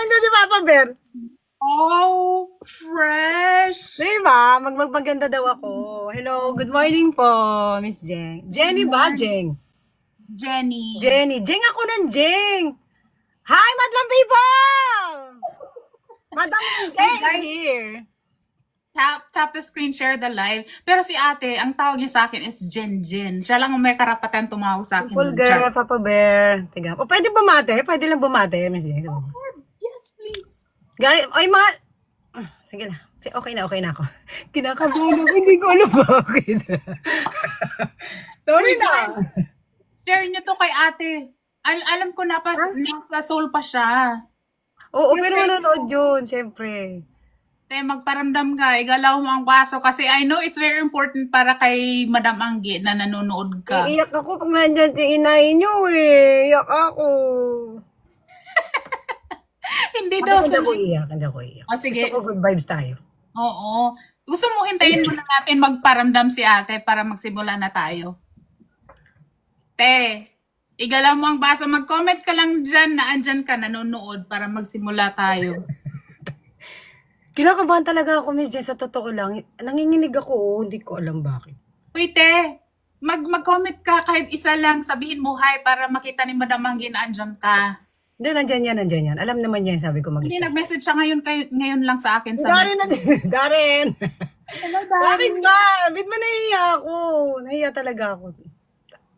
nandiyan si Papa Bear. Oh, fresh! Diba? Magmaganda daw ako. Hello, good morning po, Miss Jeng. Good Jenny ba, morning, Jeng? Jenny. Jenny. Jeng ako ng Jeng. Hi, Madlang people! Madam Inge Wait, is guys, here. tap the screen, share the live. Pero si ate, ang tawag niya sa akin is Jen. Siya lang ang may karapatan tumawag sa akin Simple nun, girl, Char. Papa Bear. Tiga. O, pwede bumate? Pwede lang bumate, Miss Jeng. Okay, yes, please. Gari, ay mga... Sige na. Okay na ako. Kinakabahan ako, hindi ko alam bakit. Sorry Uy, na. guys, share niyo to kay ate. Alam ko na nasa soul pa siya. Oo, pero manonood yun, siyempre. Te, magparamdam ka, igalaw mo ang baso kasi I know it's very important para kay Madam Anggi na nanonood ka. Iiyak ako pag nandyan si inay nyo eh. Iyak ako. Hindi daw Hindi sa... ako iiyak, hindi ako iiyak. Oh, sige. Gusto ko good vibes tayo. Oo. Gusto mo hintayin muna natin magparamdam si ate para magsimula na tayo. Te, igalaw mo ang baso. Mag-comment ka lang dyan na andyan ka nanonood para magsimula tayo. Kinakabahan talaga ako, Miss Jen, sa totoo lang. Nanginginig ako, hindi ko alam bakit. Uy, te, mag-comment ka kahit isa lang. Sabihin mo hi para makita ni Madam Anggi na andyan ka. Hindi, nandyan yan. Alam naman yan, sabi ko Hindi, mag-start. nag-message siya ngayon lang sa akin. Darin na din. Darin! Hello, Bakit Dari. ba? Bakit ba nahiya ako? Nahiya talaga ako.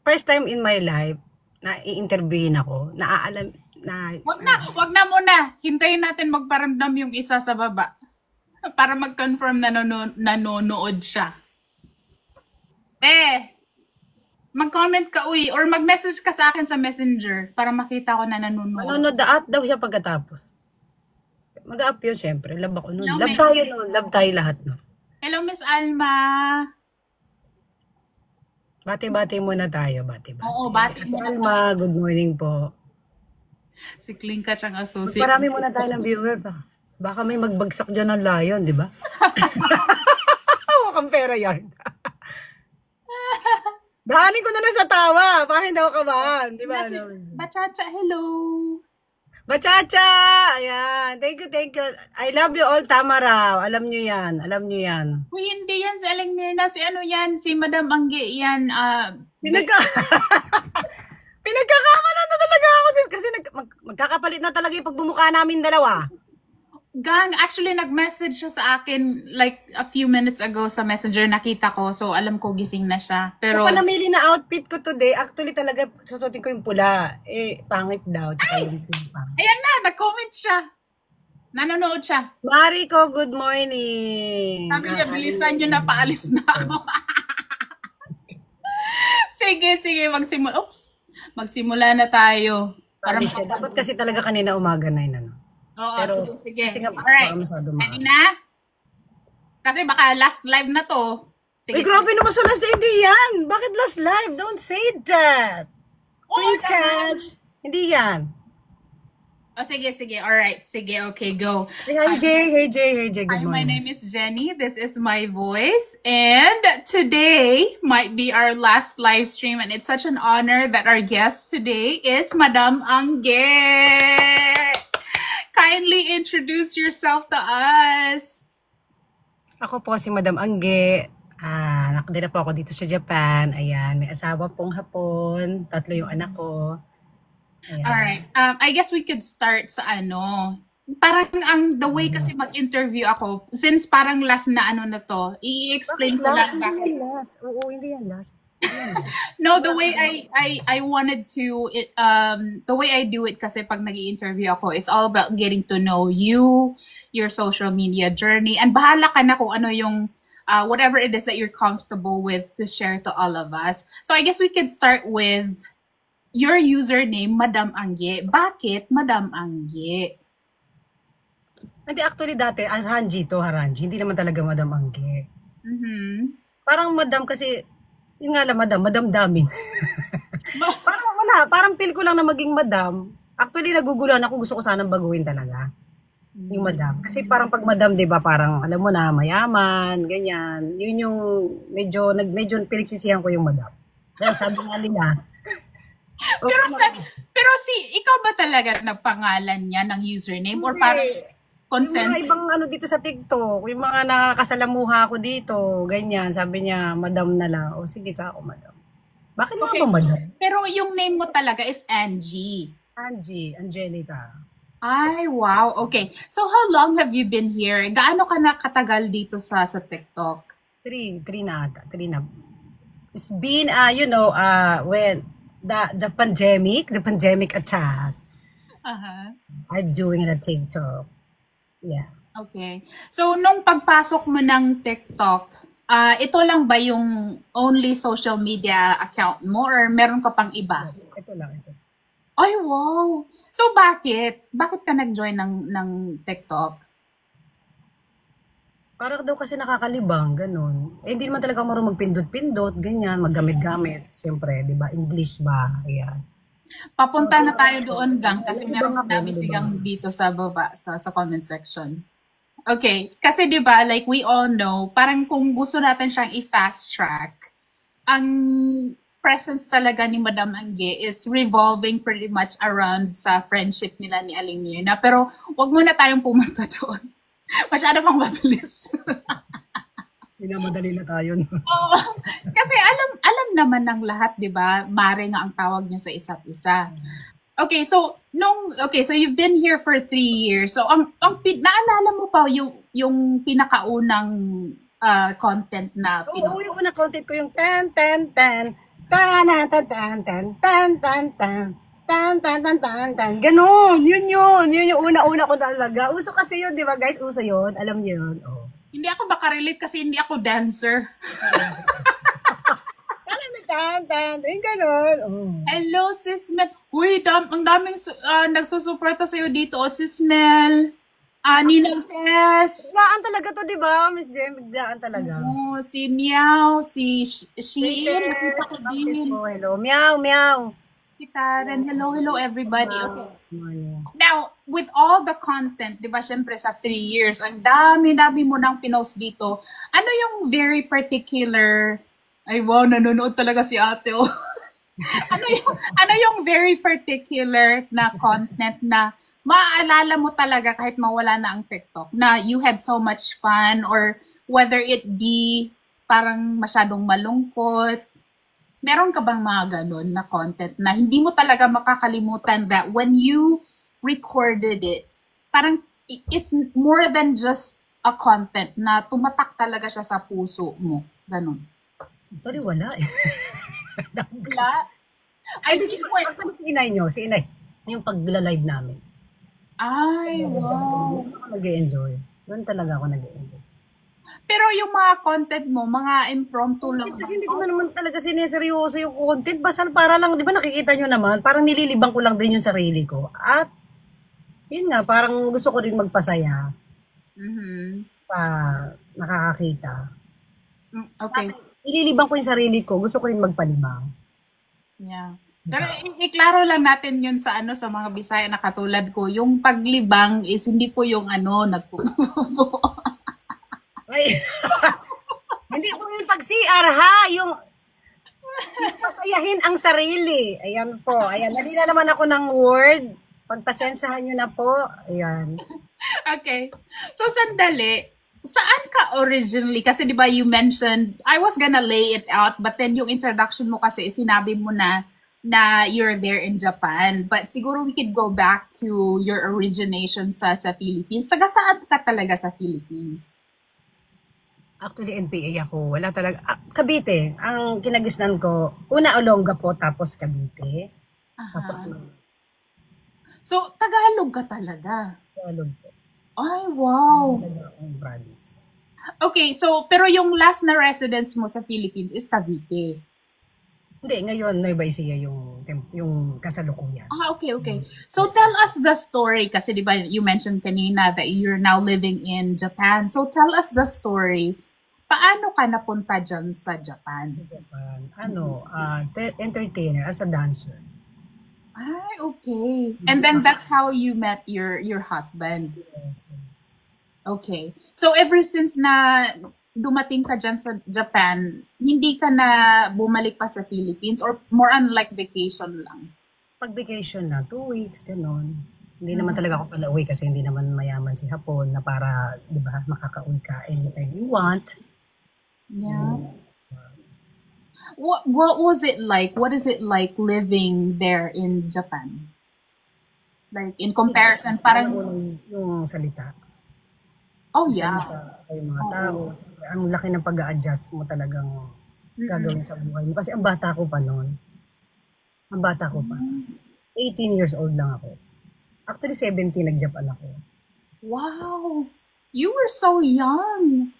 First time in my life na i-interviewin ako, naaalam, na... Wag na muna. Hintayin natin magparamdam yung isa sa baba. Para mag-confirm na nanonood siya. Mag-comment ka, uy, or mag-message ka sa akin sa messenger para makita ko na nanonood. Manonood up daw siya pagkatapos. Mag-up yun, syempre. Love ako nun. Hello, Love tayo nun. Love tayo lahat nun. Hello, Miss Alma. Bati-bati muna tayo. Bati-bati. Oo, bati muna. Alma, good morning po. Si Klinka siyang associate. Parami muna tayo ng viewer ba? Baka may magbagsak dyan ng lion, di ba? Mukhang pera yan. Daanin ko na lang sa tawa. Para hindi ako kabahan. Di ba? Bachacha, hello. Bachacha! Ayan. Thank you. I love you all. Tama raw. Alam nyo yan. Uy, hindi yan si Aling Mirna. Si ano yan? Si Madam Anggi yan. Pinagkakamalan na talaga ako. Kasi magkakapalit na talaga yung pagbumuka namin dalawa. Gang, actually nag-message siya sa akin like a few minutes ago sa messenger, nakita ko. So alam ko gising na siya. Pero Kung namili na outfit ko today, actually talaga susutin ko yung pula. Pangit daw. Tsaka yung pangit. ayan na, nag-comment siya. Nanonood siya. Mariko, good morning. Sabi niya, bilisan nyo na, paalis na ako. sige, magsimula na tayo. Dapat kasi talaga kanina umaga na yun. Ano? Oo, Pero, sige. kasi nga, Alright. baka masyado Ready na? Kasi baka last live na to. Ay, grabe naman sa last hindi yan. Bakit last live? Don't say that. Free catch. Hindi yan. Oh, sige. Alright, sige, okay, go. Hey, Jay, good Hi, my morning. name is Jenny. This is my voice. And today might be our last live stream. And it's such an honor that our guest today is Madam Angge. Kindly introduce yourself to us. Ako po si Madam Angge. Nakadira po ako dito sa Japan. Ayan, may asawa pong Hapon. 3 yung anak ko. Ayan. Alright. I guess we could start sa ano. Parang the way kasi mag-interview ako, since parang last na ano na to, i-explain ko lang bakit. Last. Oo, hindi yan last. No, the way I wanted to the way I do it kasi pag nag-i-interview ako, it's all about getting to know you, your social media journey, and bahala ka na kung ano yung whatever it is that you're comfortable with to share to all of us. So I guess we could start with your username, Madam Angge. Bakit Madam Angge? Hindi, actually dati, Haranji to, Haranji. Hindi naman talaga Madam Angge. Mhm. Parang Madam kasi, yun nga lang Madam damin. Parang wala, parang feel ko lang na maging Madam. Actually, naguguluhan ako, gusto ko sanang baguhin talaga. Yung Madam. Kasi parang pag Madam, di ba, parang alam mo na, mayaman, ganyan. Yun yung medyo pinagsisihan ko yung Madam. Pero sabi nga nila, Pero Okay, sa pero ikaw ba talaga nagpangalan niya ng username or hindi. parang Yung mga consensus? ibang ano dito sa TikTok, yung mga nakakasalamuha ko dito, ganyan, sabi niya, madam na lang. O sige ka ako, madam. Bakit nga ba Okay. madam? Pero yung name mo talaga is Angie. Angie, Angelica. Ay, wow. Okay. So how long have you been here? Gaano ka na katagal dito sa TikTok? Three na ata, three na. It's been, when the pandemic attack, Aha. I'm doing a TikTok. Yeah. Okay. So nung pagpasok mo ng TikTok, ito lang ba yung only social media account mo or meron ka pang iba? Ito lang, ito. Ay, wow. So bakit? Bakit ka nag-join ng TikTok? Para daw kasi nakakalibang, ganun. Eh, hindi naman talaga ako marunong magpindot-pindot, ganyan, maggamit-gamit. Siyempre, di ba, English ba? Ayan. Papunta na tayo doon, Gang, kasi Nalibang merong ako, sinabi si nalibang Gang ako. dito sa baba, sa comment section. Okay, kasi 'di ba, like we all know, parang kung gusto natin siyang i-fast track, ang presence talaga ni Madam Angge is revolving pretty much around sa friendship nila ni Aling Mirna. Pero wag muna tayong pumunta doon. Masyado pang mabilis. Minamadali na tayo. No? Oo. Kasi alam alam naman ng lahat, 'di ba? Mare nga ang tawag niyo sa isa't isa. Okay, so you've been here for 3 years. So naalala mo pa yung pinakaunang content na Oo, yung unang content ko yung tan tan tan tan tan tan tan tan tan tan tan tan tan tan tan tan ganun, yun yung una-una ko talaga. Uso kasi yun, di ba guys? Uso yun, alam niyo yun. Oh. hindi ako makarelate kasi hindi ako dancer. Alam na tan tan, yung ganun. Oh. Hello, Sis Mel. Uy, ang daming nagsusuporta sa'yo dito. O, Sis Mel. Ninang Tess. Biglaan talaga to, di ba, Miss Jem? Biglaan talaga. Oo, si Meow, si Shein, nakita Latest, ko baptist din. ko, hello. Meow, meow. Si Karen. Hello, hello everybody. Okay. Morning. Now, with all the content, di ba, syempre sa 3 years, ang dami-dami mo nang pinost dito. Ano yung very particular, ay wow, nanonood talaga si ate, oh. ano yung very particular na content na maaalala mo talaga kahit mawala na ang TikTok, na you had so much fun or whether it be parang masyadong malungkot, meron ka bang mga ganun na content na hindi mo talaga makakalimutan that when you recorded it, parang it's more than just a content na tumatak talaga siya sa puso mo. Ganun. Sorry, wala eh. Wala? I Hindi, think when... actually, si inay nyo, si inay. Yung pagla-live namin. Ay, wow. Doon ako nag-enjoy. Doon talaga ako nag-enjoy. Pero yung mga content mo, mga impromptu lang ba? Kasi hindi ko naman talaga sineseryoso yung content. Basta para lang, di ba nakikita nyo naman, parang nililibang ko lang din yung sarili ko. At, yun nga, parang gusto ko din magpasaya Mhm. sa nakakakita. Okay. Kasi nililibang ko yung sarili ko, gusto ko din magpalibang. Yeah. Pero iklaro lang natin yun sa sa mga Bisaya na katulad ko. Yung paglibang is hindi po yung nagpupupo. Ay, hindi po yung pag-CR ha, yung pasayahin ang sarili. Ayan po. Ayan, dali na naman ako ng word. Pagpasensyahan nyo na po. Ayan. Okay. So, sandali. Saan ka originally? Kasi di ba you mentioned, I was gonna lay it out, but then yung introduction mo kasi, sinabi mo na you're there in Japan. But siguro we could go back to your origination sa Philippines. Saga saan ka talaga sa Philippines? Actually, NPA ako. Wala talaga. Cavite. Ang kinagisnan ko, una Olongapo, tapos Cavite. Tapos Aha. So, Tagalog ka talaga. Tagalog po. Ay, wow. Ang province. Okay, so, pero yung last na residence mo sa Philippines is Cavite. Hindi, ngayon, Nueva Ecija yung kasalukuyan. Okay. So, tell us the story. Kasi, di ba, you mentioned kanina that you're now living in Japan. So, tell us the story. Paano ka napunta dyan sa Japan? Japan. Entertainer, as a dancer. Ay, okay. And then that's how you met your husband. Yes, yes. Okay. So ever since na dumating ka dyan sa Japan, hindi ka na bumalik pa sa Philippines or more on like vacation lang? Pag vacation na, 2 weeks, gano'n. Hindi naman talaga ako pala uwi kasi hindi naman mayaman si Hapon na para, di ba, makaka-uwi ka anytime you want. Yeah. What was it like? What is it like living there in Japan? Like in comparison, Alam mo parang yung salita. oh Yung yeah. salita, yung mga tao. Ang laki ng pag-a-adjust mo talagang gagawin sa buhay mo. Kasi ang bata ko pa noon. Ang bata ko pa. 18 years old lang ako. Actually, 17, nag-Japan ako. Wow. You were so young.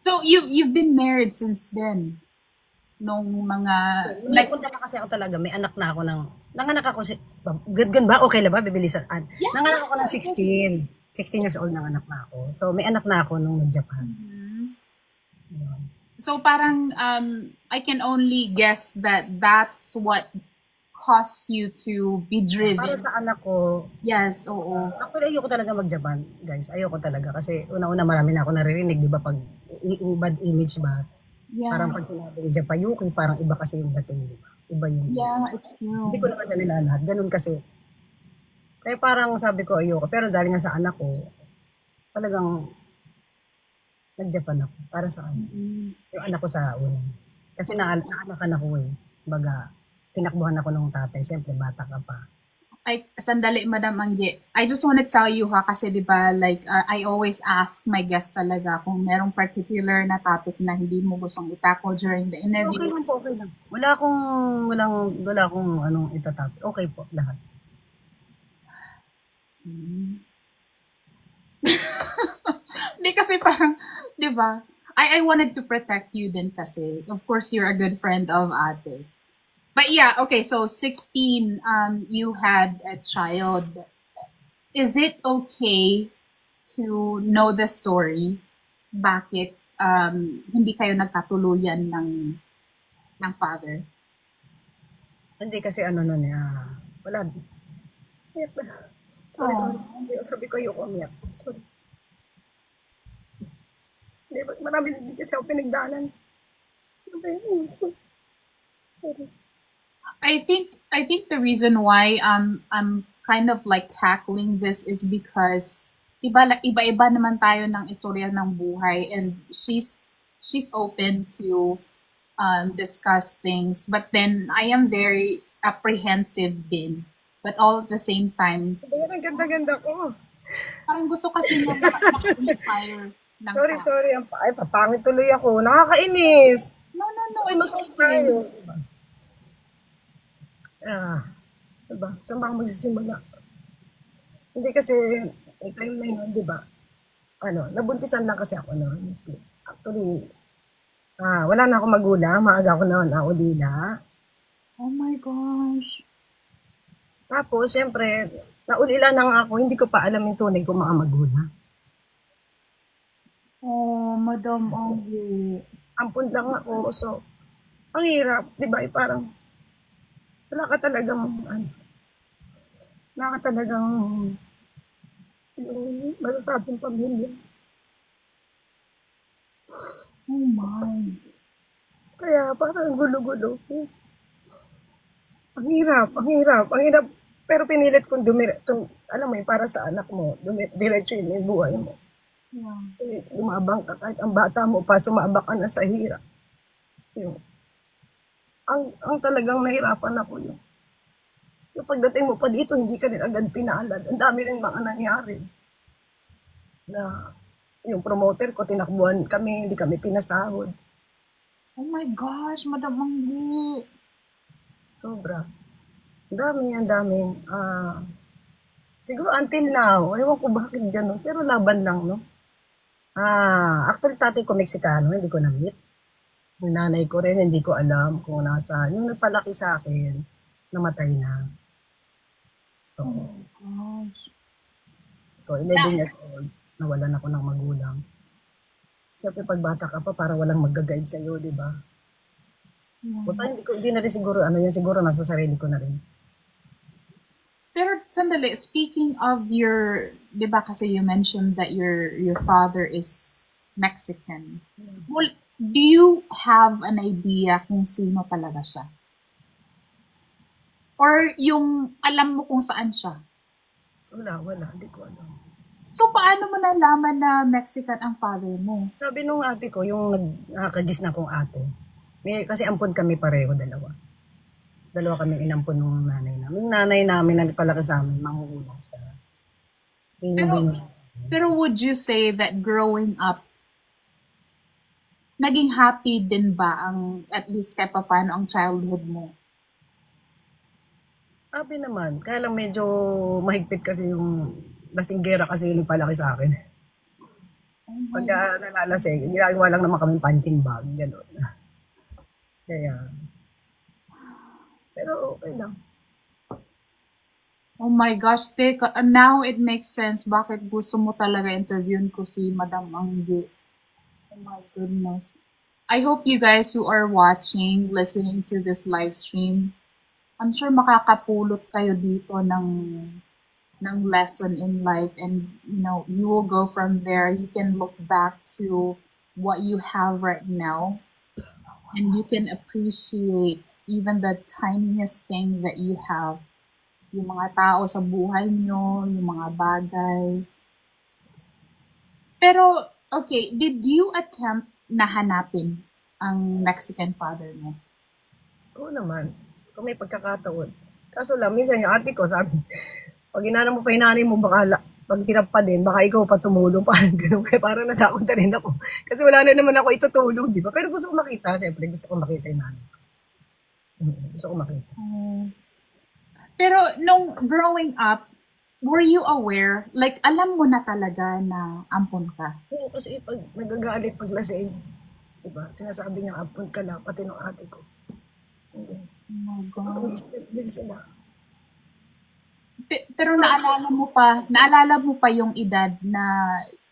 So you've been married since then. Nung mga like Nagpunta na kasi ako talaga, may anak na ako ng, nanganak ako, gan ba? Okay lang ba? Bibilisan. yeah. Nanganak ako ng 16. 16 years old nanganak na ako. So, may anak na ako nung nag-Japan. So parang I can only guess that that's what caused you to be Para driven. sa anak ko, Yes, oo. actually, ayoko talaga mag-Japan, guys. Ayoko talaga. Kasi una-una marami na ako naririnig, di ba? Pag bad image ba? Parang Yeah. pag sinabi ni Japayuki, parang iba kasi yung dating, di ba? Iba yung Yeah, image. it's Hindi ko true. naman siya nilalahat. Ganun kasi. Kaya parang sabi ko, ayoko. Pero dahil nga sa anak ko, talagang nag-Japan ako. Para sa kanya. Yung anak ko sa una. Kasi naanakan ako eh. Baga, tinakbuhan ako ng tatay. Siyempre, bata ka pa. Ay, sandali, Madam Angge. I just want to tell you ha, kasi di ba, like, I always ask my guest talaga kung merong particular na topic na hindi mo gustong itackle during the Okay interview. lang po, okay lang. Wala akong anong itatap. Okay po, lahat. Hindi kasi parang, di ba, I wanted to protect you din kasi. Of course, you're a good friend of ate. But yeah, okay, so 16, you had a child. Is it okay to know the story? Bakit hindi kayo nagkatuluyan ng father? Hindi kasi ano nun eh, wala. Umiyak na. Sorry, Oh. sorry. Sabi ko ayoko umiyak. Sorry. Hindi, marami din kasi ako pinagdaanan. Ano ba yun? Sorry. I think the reason why I'm kind of like tackling this is because iba-iba naman tayo ng istorya ng buhay, and she's open to discuss things, but then I am very apprehensive din, but all at the same time Ayan, ang ganda-ganda ko. parang gusto kasi na maka-inspire ng Sorry, tao. sorry. Ay, papangit tuloy ako. Nakakainis. No, it's Masok okay. tayo. Diba? Diba? Saan ba ako magsisimula? Hindi kasi, yung time na yun, diba? Nabuntisan lang kasi ako noon. Actually, wala na akong magulang. Maaga ako na naulila. Oh my gosh. Tapos, syempre, naulila na nga ako. Hindi ko pa alam yung tunay kong mga magulang. Oh, Madam Angge. Ampun lang ako. So, ang hirap. Diba? Parang, wala ka talagang, yung masasabing pamilya. Oh my. Kaya parang gulo-gulo. Ang hirap, ang hirap, ang hirap. Pero pinilit kong alam mo yun, para sa anak mo, diretso yun yung buhay mo. Yeah. Lumabang ka kahit ang bata mo pa, sumabak ka na sa hirap. Yung, ang talagang nahirapan ako yun. Yung pagdating mo pa dito, hindi ka rin agad pinaalad. Ang dami rin mga nangyari. Na yung promoter ko, tinakbuhan kami, hindi kami pinasahod. Oh my gosh, Madam Angge. Sobra. Ang dami. Siguro until now, ewan ko bakit gano'n, pero laban lang, no? Actually, tatay ko Meksikano, hindi ko na-meet. Yung nanay ko rin, hindi ko alam kung nasaan. Yung nagpalaki sa akin, namatay na. Oh my gosh. So, 11 years old, nawalan ako ng magulang. Siyempre, pag bata ka pa, para walang mag-guide sa'yo, di ba? Baka hindi na rin siguro, yan siguro nasa sarili ko na rin. Pero sandali, speaking of your, di ba kasi you mentioned that your father is Mexican. Well, do you have an idea kung sino talaga siya? Or yung alam mo kung saan siya? Wala, hindi ko alam. So, paano mo nalaman na Mexican ang father mo? Sabi nung ate ko, yung nakakagis na kong ate, kasi ampon kami pareho, dalawa. Dalawa kami inampon ng nanay namin. Yung nanay namin na palaki sa amin, manghuhula siya. Yun yung Pero, binili. pero would you say that growing up, naging happy din ba ang, at least kahit paano, ang childhood mo? Sabi naman, kaya lang medyo mahigpit kasi yung lasinggera kasi yung nagpalaki sa akin. Pagka nalalasing, ginagawa lang naman kami punching bag, gano'n. Kaya, pero okay lang. Oh my gosh, teka, now it makes sense bakit gusto mo talaga interviewin ko si Madam Anggi. Oh my goodness. I hope you guys who are watching, listening to this live stream, I'm sure makakapulot kayo dito ng lesson in life, and you will go from there. You can look back to what you have right now, and you can appreciate even the tiniest thing that you have. Yung mga tao sa buhay nyo, yung mga bagay. Pero, okay, did you attempt na hanapin ang Mexican father mo? Oo naman, kung may pagkakataon. Kaso lang, minsan yung ate ko sabi, pag inana mo pa hinanay mo, baka paghirap pa din, baka ikaw pa tumulong, parang gano'n. Kaya parang natakot na rin ako. Kasi wala na naman ako itutulong, di ba? Pero gusto ko makita, siyempre, gusto ko makita yung nanay ko. Gusto ko makita. Pero nung growing up, were you aware, like alam mo na talaga na ampon ka? Oo, kasi pag nagagalit pag lasing, di ba? Sinasabi niya, ampun ka na, pati nung ate ko. Hindi. Oh my Parang God. stress din sila. Pero naalala mo pa yung edad na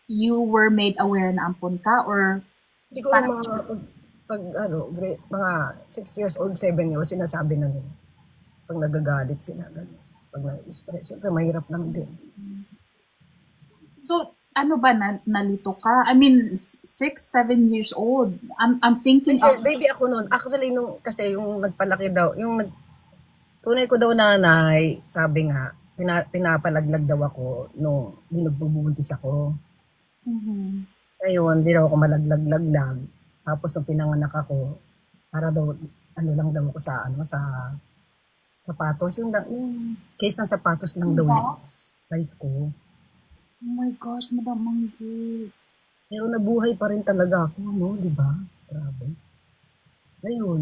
you were made aware na ampon ka, or Hindi ko rin parang, mga 6 years old, 7 years, sinasabi na nila. Pag nagagalit sila, ganun. Pag na-stress, siyempre mahirap lang din. so ano ba, nalito ka? I mean, 6, 7 years old. I'm thinking of, Baby ako noon. Actually, kasi yung nagpalaki daw, tunay ko daw nanay, sabi nga, pinapalaglag daw ako nung binugbubuntis ako. Mhm. Ngayon, di daw ako malaglag-laglag. Tapos nung pinanganak ako, para daw, ano lang daw ako sa sapatos. Yung case ng sapatos lang daw yung Box? size ko. Oh my gosh, Madam Manggi. Pero nabuhay pa rin talaga ako, no? Di ba? Grabe. Ngayon,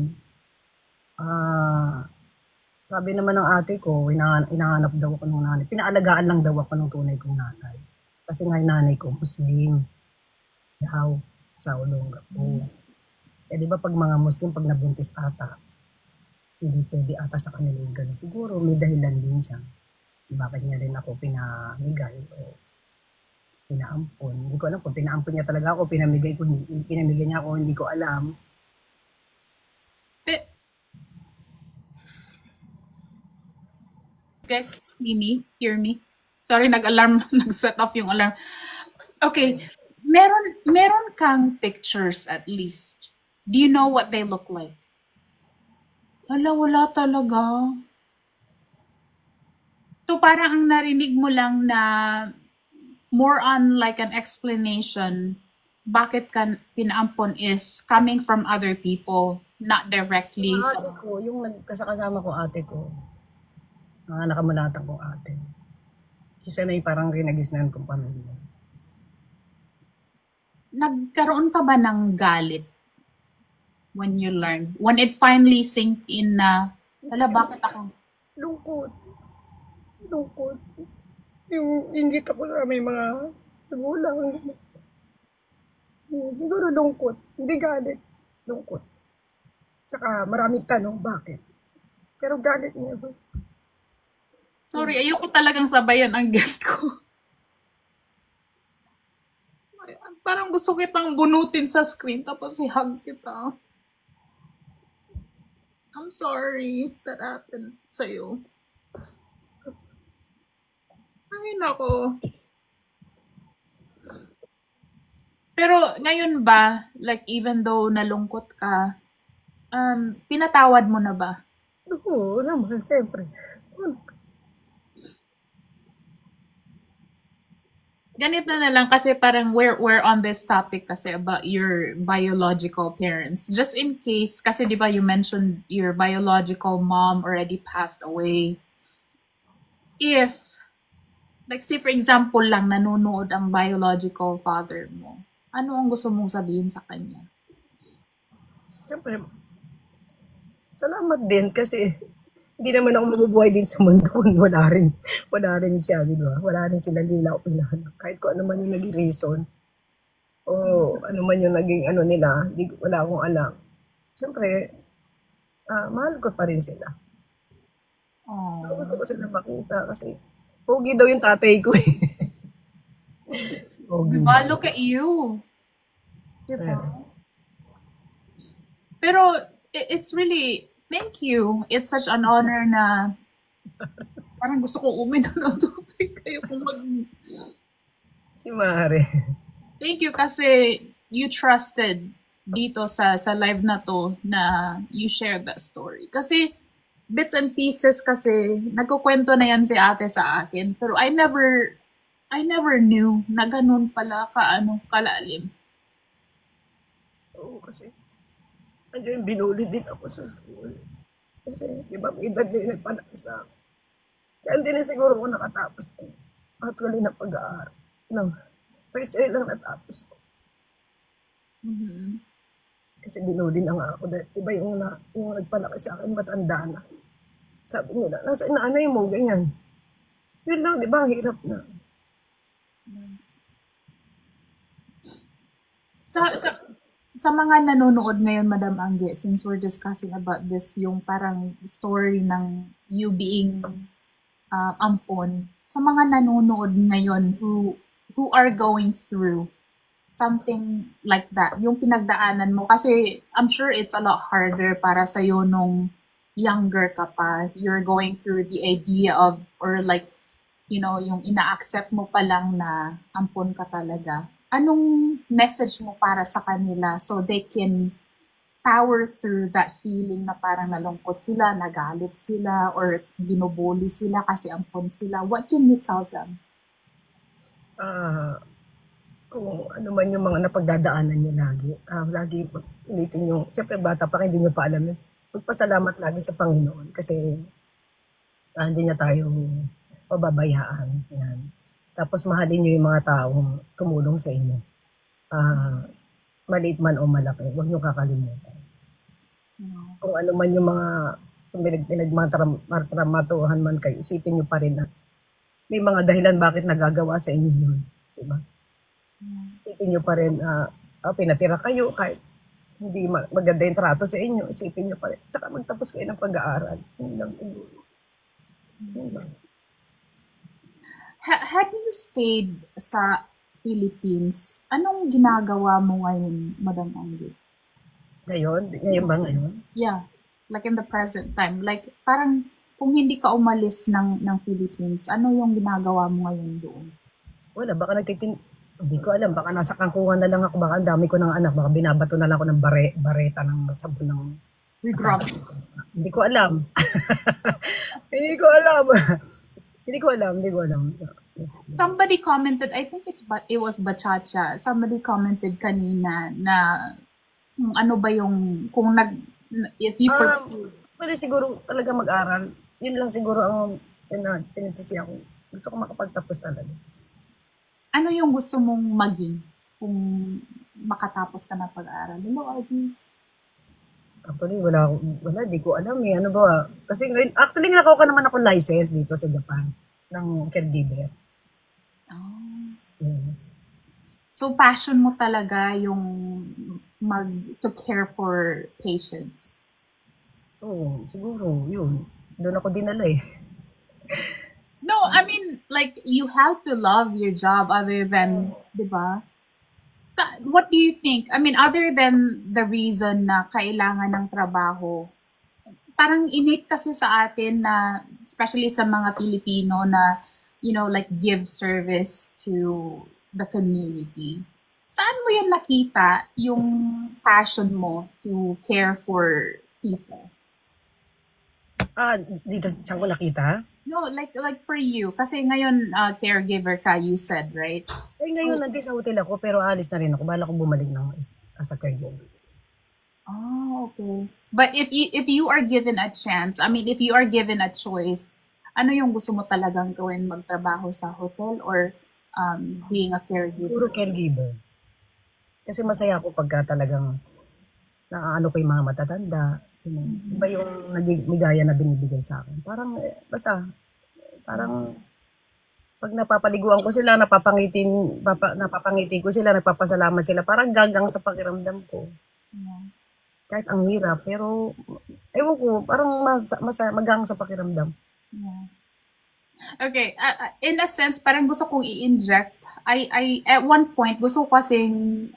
sabi naman ng ate ko, inahanap daw ako ng nanay. Pinaalagaan lang daw ako ng tunay kong nanay. Kasi nga yung nanay ko, Muslim daw sa Olongapo. Eh di ba pag mga Muslim, pag nabuntis ata, hindi pwede ata sa kanila yung gano'n. Siguro may dahilan din siya. Bakit niya rin ako pinamigay o pinaampon. Hindi ko alam kung pinaampon niya talaga ako, pinamigay ko, hindi pinamigay niya ako, hindi ko alam. Pe- Guys, see me? Hear me? Sorry, nag-alarm, nag-set off yung alarm. Okay, meron kang pictures at least. Do you know what they look like? Wala talaga. So parang ang narinig mo lang na more on like an explanation bakit ka pinaampon is coming from other people, not directly. Yung ate So, ko, yung nagkasakasama ko ate ko, mga nakamalatan kong ate. Siya na yung parang kinagisnan kong pamilya. nagkaroon ka ba ng galit when you learned? When it finally sank in na, hala, bakit ako? Lungkot. Lungkot. Yung inggit ako sa may mga magulang. Siguro lungkot. Hindi galit. Lungkot. Tsaka maraming tanong, bakit? Pero galit niya. Sorry, ayoko talagang sabayan ang guest ko. Parang gusto kitang bunutin sa screen tapos i-hug kita. I'm sorry that happened sa'yo. Ay, nako. Pero ngayon ba, like even though nalungkot ka, pinatawad mo na ba? Oo naman, siyempre. Ganito na lang kasi parang we're on this topic kasi about your biological parents. Just in case, kasi di ba you mentioned your biological mom already passed away. If, like say for example lang, nanonood ang biological father mo, ano ang gusto mong sabihin sa kanya? Siyempre, salamat din kasi hindi naman ako mabubuhay din sa mundo kung wala rin siya, di ba? Wala rin sila, hindi nila ako pinahanap. Kahit kung ano man yung naging reason, o ano man yung naging ano nila, wala akong alam. Siyempre, mahal ko pa rin sila. Gusto Oh, ko sila makita kasi pogi daw yung tatay ko eh. Pogi diba? daw. Look at you. Diba? Pero, Pero it's really, thank you. It's such an honor na parang gusto ko uminom ng tubig kayo kung mag... si Mare. Thank you kasi you trusted dito sa live na to na you shared that story. Kasi bits and pieces kasi nagkukwento na yan si ate sa akin. Pero I never knew na ganun pala kalalim. Oo, kasi andiyan binuli din ako sa school. Kasi, di ba, may edad na yung nagpalaki sa akin. Kaya hindi na siguro ako nakatapos ng actually na pag-aaral. No. First year lang natapos ko. Mhm. Kasi binuli na nga ako. Dahil, di ba yung nagpalaki sa akin, matanda na. Sabi nila, nasa nanay mo, ganyan. Yun lang, di ba, ang hirap na. Sa, sa, sa mga nanonood ngayon, Madam Angge, since we're discussing about this, yung parang story ng you being ampon, sa mga nanonood ngayon who are going through something like that, yung pinagdaanan mo, kasi I'm sure it's a lot harder para sa'yo nung younger ka pa. You're going through the idea of, or like, yung ina-accept mo pa lang na ampon ka talaga. Anong message mo para sa kanila so they can power through that feeling na parang nalungkot sila, nagalit sila, or binubuli sila kasi ampon sila? What can you tell them? Ah, kung ano man yung mga napagdadaanan niyo lagi ulitin yung, siyempre bata pa kayo, hindi niyo pa alam yun. Magpasalamat lagi sa Panginoon kasi hindi niya tayo pababayaan. Yan. Tapos mahalin niyo yung mga taong tumulong sa inyo. Ah, maliit man o malaki, huwag niyo kakalimutan. No. Kung ano man yung mga kung pinagmartramatuhan man kayo, isipin niyo pa rin na may mga dahilan bakit nagagawa sa inyo yun. Diba? Isipin niyo pa rin, pinatira kayo kahit hindi maganda yung trato sa inyo, isipin niyo pa rin. Tsaka magtapos kayo ng pag-aaral. Yun lang siguro. Yun lang. Had you stayed sa Philippines, anong ginagawa mo ngayon, Madam Angge? Ngayon ba ngayon? Yeah, like in the present time. Like, parang kung hindi ka umalis ng Philippines, ano yung ginagawa mo ngayon doon? Wala, baka hindi ko alam, baka nasa kangkungan na lang ako, baka ang dami ko ng anak, baka binabato na lang ako ng bareta ng sabon ng Uy, asawa grabe. ko. Hindi ko alam. Hindi ko alam. Hindi ko alam. Somebody commented, I think it was Bachacha. Somebody commented kanina na ano ba yung if you Pwede siguro talaga mag-aral. Yun lang siguro ang pinagsisiya ko. Gusto ko makapagtapos talaga. ano yung gusto mong maging kung makatapos ka ng pag-aaral? Hello, Ivy. Actually, di ko alam eh. Ano ba? Kasi ngayon, actually, nakakuha ka naman ako license dito sa Japan ng caregiver. Oh. Yes. So, passion mo talaga yung to care for patients. Oo, siguro, yun. Doon ako dinala eh. No, I mean, like, you have to love your job other than, di ba? What do you think? I mean, other than the reason na kailangan ng trabaho, parang innate kasi sa atin na, especially sa mga Pilipino na, like give service to the community. Saan mo yan nakita yung passion mo to care for people? Dito saan ko nakita? No, like for you. Kasi ngayon, caregiver ka, you said, right? Eh, ngayon nandito sa hotel ako, pero alis na rin ako. Bala ko bumalik ng as a caregiver. Oh, okay. But if you are given a chance, I mean, if you are given a choice, ano yung gusto mo talagang gawin? Magtrabaho sa hotel or being a caregiver? Puro caregiver. Kasi masaya ako pagka talagang naaano ko yung mga matatanda. Iba yung ligaya na binibigay sa akin. Parang, parang pag napapaliguan ko sila, napapangiti ko sila, nagpapasalamat sila, parang gagang sa pakiramdam ko. Yeah. Kahit ang hirap, pero ewan ko, parang magang sa pakiramdam. Yeah. Okay, in a sense, parang gusto kong i-inject. I at one point gusto ko kasing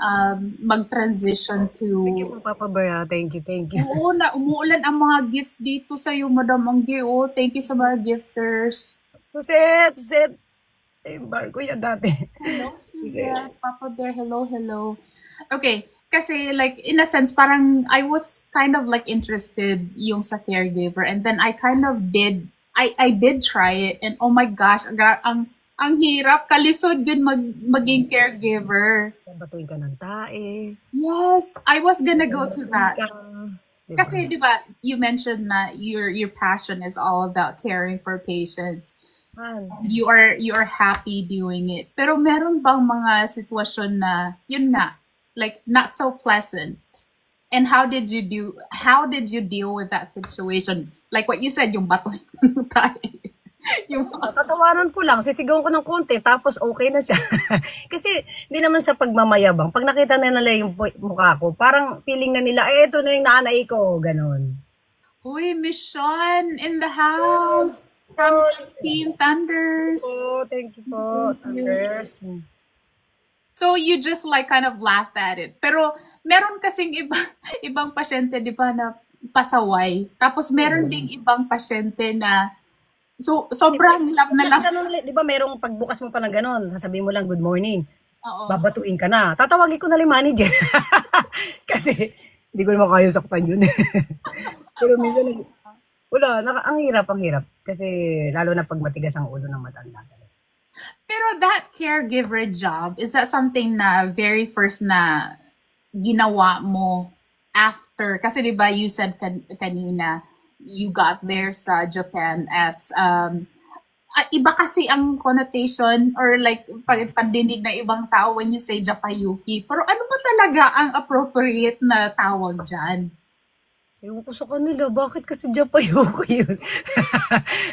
mag-transition Thank you to. po, Papa Bear. Thank you. Oo, na umuulan ang mga gifts dito sa iyo, Madam Angge. Oh, thank you sa mga gifters. Suset. Bar ko yan dati. Hello, Suzette, Papa Bear. Hello, hello. Okay, kasi like in a sense, parang I was kind of like interested yung sa caregiver, and then I kind of did. I did try it, and oh my gosh, ang hirap, kalisod din maging caregiver. Batuin ka ng tae. Yes, I was gonna go to that. Diba? Kasi, di ba, you mentioned na your passion is all about caring for patients. You are happy doing it. Pero meron bang mga sitwasyon na, yun nga, like, not so pleasant? And how did you deal with that situation? Like what you said, yung bato ng tayo. Yung Tatawanan ko lang, sisigawan ko ng konti, tapos okay na siya. Kasi, hindi naman sa pagmamayabang. Pag nakita na nila yung mukha ko, parang feeling na nila, ito na yung nanay ko, ganun. Uy, Mission in the house from Team Thunders. Oh, thank you po, Thunders. So you just like kind of laughed at it. Pero meron kasing ibang pasyente, di ba, na pasaway. Tapos meron ding ibang pasyente na sobrang love na love. Ganun ulit, di ba merong pagbukas mo pa ng ganun, sasabihin mo lang good morning. Oo. Babatuin ka na. Tatawagin ko na lang manager. Kasi hindi ko naman kaya saktan yun. Pero minsan, ang hirap. Kasi lalo na pag matigas ang ulo ng matanda talaga. Pero that caregiver job, is that something na very first na ginawa mo after? Kasi di ba you said kanina, you got there sa Japan as iba kasi ang connotation or like pandinig ng ibang tao when you say Japayuki. Pero ano ba talaga ang appropriate na tawag dyan? Ewan ko sa kanila, bakit kasi Japayuki yun?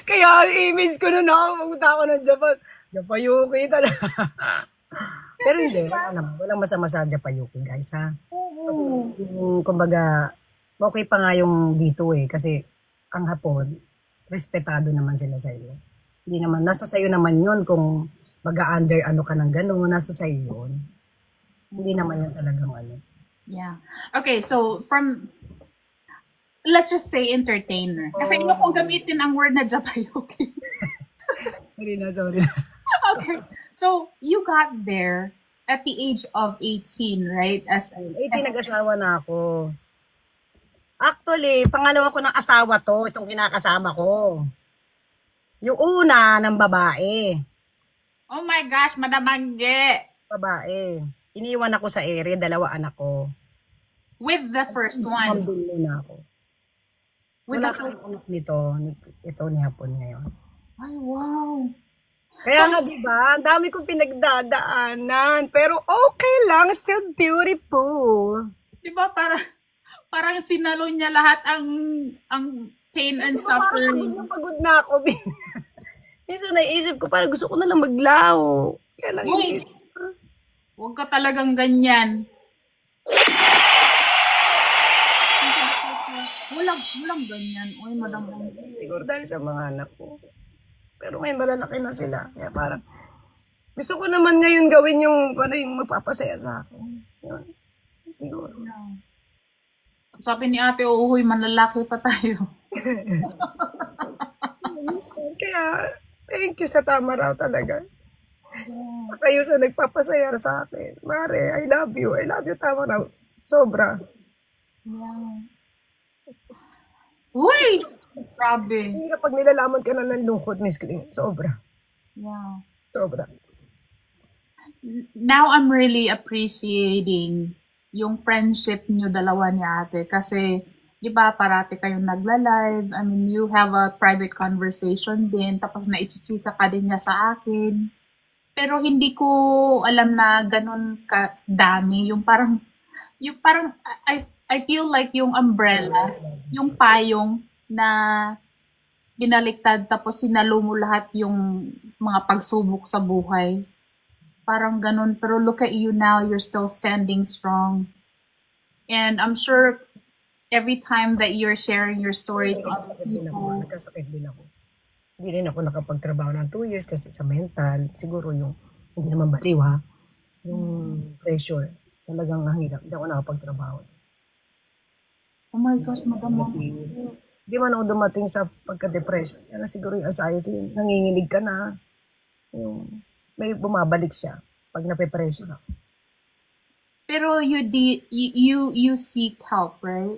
Kaya image ko na pumunta ako ng Japan. Japayuki talaga. Pero hindi, walang masama sa Japayuki, guys, ha? Oo. Kumbaga, okay pa nga yung dito kasi ang Hapon, respetado naman sila sa iyo. Hindi naman, nasa sayo naman yun kung mag-under ano ka ng gano'n, nasa sayo yun. Hindi naman yun talagang ano. Yeah. Okay, so let's just say entertainer. Kasi ino kong gamitin ang word na Japayuki. Sorry na. Okay. So, you got there at the age of 18, right? 18 nag-asawa na ako. Actually, pangalawa ko ng asawa to, itong kinakasama ko. Yung una ng babae. Oh my gosh, Madam Angge! Babae. Iniwan ako sa ere, 2 anak ko. With the first one. Nandun muna ako. Wala kang anak nito, ito ni Hapon ngayon. Ay, wow. Kaya nga, di ba? Ang dami kong pinagdadaanan. Pero okay lang, still beautiful. Di ba, parang sinalo niya lahat ang pain and suffering. Parang pagod na ako. Minsan naisip ko, parang gusto ko na lang maglaho. Kaya lang hindi. Huwag ka talagang ganyan. Walang ganyan. Uy, Madam Angge. Siguro dahil sa mga anak ko. Pero ngayon malalaki na sila. Kaya parang gusto ko naman ngayon gawin yung magpapasaya sa akin. Yun. Siguro. Sabi ni Ate Uhoy, manlalaki pa tayo. Kaya thank you sa tama raw talaga. Kayo sa nagpapasaya sa akin. Mare, I love you. I love you, tama na. Sobra. Yeah. Uy! Grabe. Hirap pag nilalaman ka na ng lungkot, Miss Kling. Sobra. Yeah. Sobra. Now I'm really appreciating yung friendship niyo dalawa ni ate kasi 'di ba parati kayong nagla-live. I mean, you have a private conversation din tapos naichichika ka din niya sa akin. Pero hindi ko alam na ganun ka dami yung parang I feel like yung umbrella, yung payong na binaliktad tapos sinalo mo lahat yung mga pagsubok sa buhay. Parang ganun. Pero look at you now, you're still standing strong. And I'm sure every time that you're sharing your story to other Nagkasakit din ako. people, Nagkasakit din ako. Hindi rin ako nakapagtrabaho ng 2 years kasi sa mental. Siguro yung, hindi naman baliw ha. Yung pressure. Talagang ang hirap. Hindi ako nakapagtrabaho. oh my gosh, madam, Hindi man ako dumating sa pagka-depression. Kaya siguro yung anxiety, nanginginig ka na. Yung, may bumabalik siya pag nape-pressure ako. pero you seek help, right?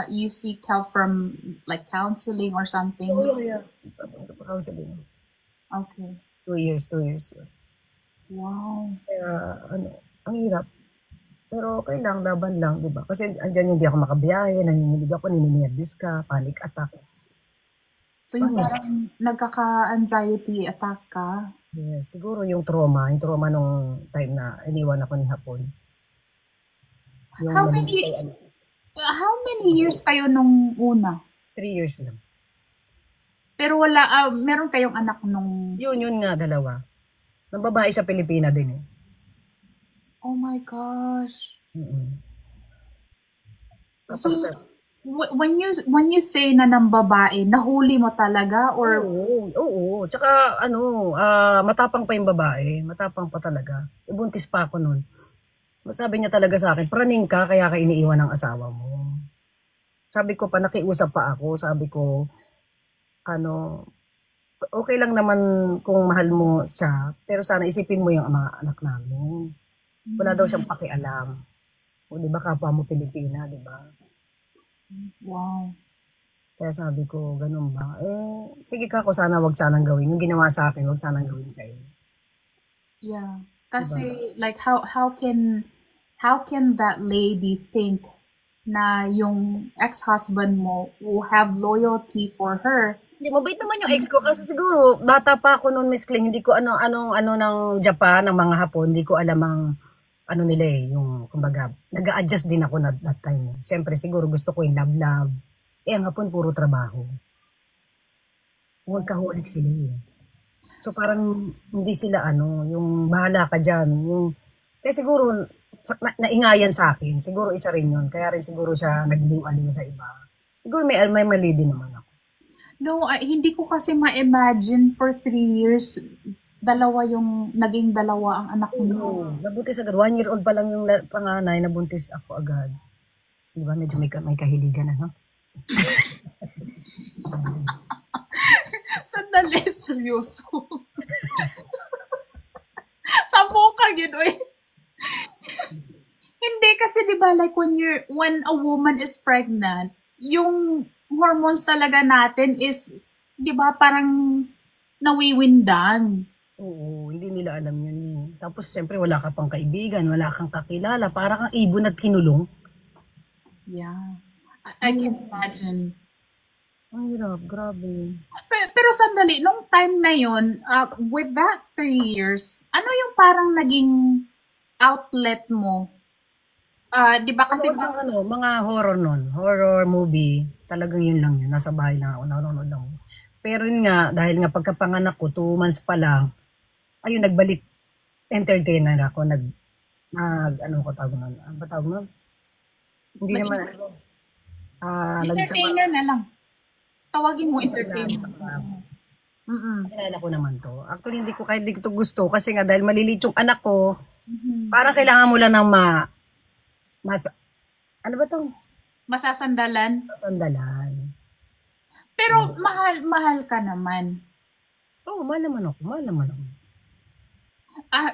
You seek help from like counseling or something. Oh, yeah. Counseling. Okay. 2 years, 2 years. Wow. Kaya, ang hirap. Pero okay lang, laban lang, di ba? Kasi andyan yung di ako makabiyahe, nanginginig ako, nininervous ka, panic attack. So yung parang nagkaka-anxiety attack ka. Yes, siguro yung trauma nung time na iniwan ako ni Hapon. Yung How maliit many ay how many years kayo nung una? 3 years lang. Pero wala meron kayong anak nung Yun nga, dalawa. Nang babae sa Pilipina din eh. oh my gosh. Mm. So Tapos, when you say na ng babae, nahuli mo talaga or oo. Tsaka matapang pa yung babae. Matapang pa talaga. Ibuntis pa ako nun. Sabi niya talaga sa akin, praning ka, kaya ka iniiwan ng asawa mo. Sabi ko pa, nakiusap pa ako. Sabi ko, okay lang naman kung mahal mo siya, pero sana isipin mo yung mga anak namin. Wala daw siyang pakialam. O di ba kapwa mo Pilipina, di ba? wow. Kaya sabi ko, ganun ba? Sige ka ako, sana wag sanang gawin. Yung ginawa sa akin, wag sanang gawin sa iyo. Yeah. Kasi like how can that lady think na yung ex-husband mo will have loyalty for her? Hindi, mabait naman yung ex ko kasi siguro bata pa ako noon, Miss Kling, hindi ko ano ng Japan, ng mga Hapon, hindi ko alam ang nila yung kumbaga, nag-a-adjust din ako that time. Siyempre siguro gusto ko yung love. Ang Hapon puro trabaho. Workaholic sila eh. So parang hindi sila yung bahala ka diyan, kaya siguro naingayan sa akin. Siguro isa rin yun. Kaya rin siguro siya nagliw-aliw sa iba. Siguro may mali din naman ako. No, hindi ko kasi ma-imagine for 3 years naging dalawa ang anak mo. Nabuntis agad. 1 year old pa lang yung panganay, nabuntis ako agad. Di ba? Medyo may kahiligan, Sandali, seryoso. Sabo ka, ginoy. Hindi kasi 'di ba like when a woman is pregnant, yung hormones talaga natin is 'di ba parang nawiwindang. Oo, hindi nila alam yun eh. Tapos siyempre wala ka pang kaibigan, wala kang kakilala, para kang ibon at kinulong. Yeah. I can imagine. Ang hirap, grabe. Pero sandali, nung time na yun, with that 3 years, ano yung parang naging outlet mo? 'Di ba kasi Mga horror nun, horror movie, talagang yun lang yun. Nasa bahay lang ako, nanonood lang ako. Pero yun nga, dahil nga pagkapanganak ko, 2 months pa lang, ayun, nagbalik entertainer ako, ano ko tawag nun? Ano ba tawag nun? Hindi naman, entertainer na lang. Tawagin mo entertainer. sa club. Kilala ko naman to. Actually, hindi ko to gusto kasi nga dahil malilit yung anak ko, parang kailangan mo lang ng ano ba to? Masasandalan. Masandalan. Pero mahal ka naman. Oo, mahal naman ako. Mahal naman ako.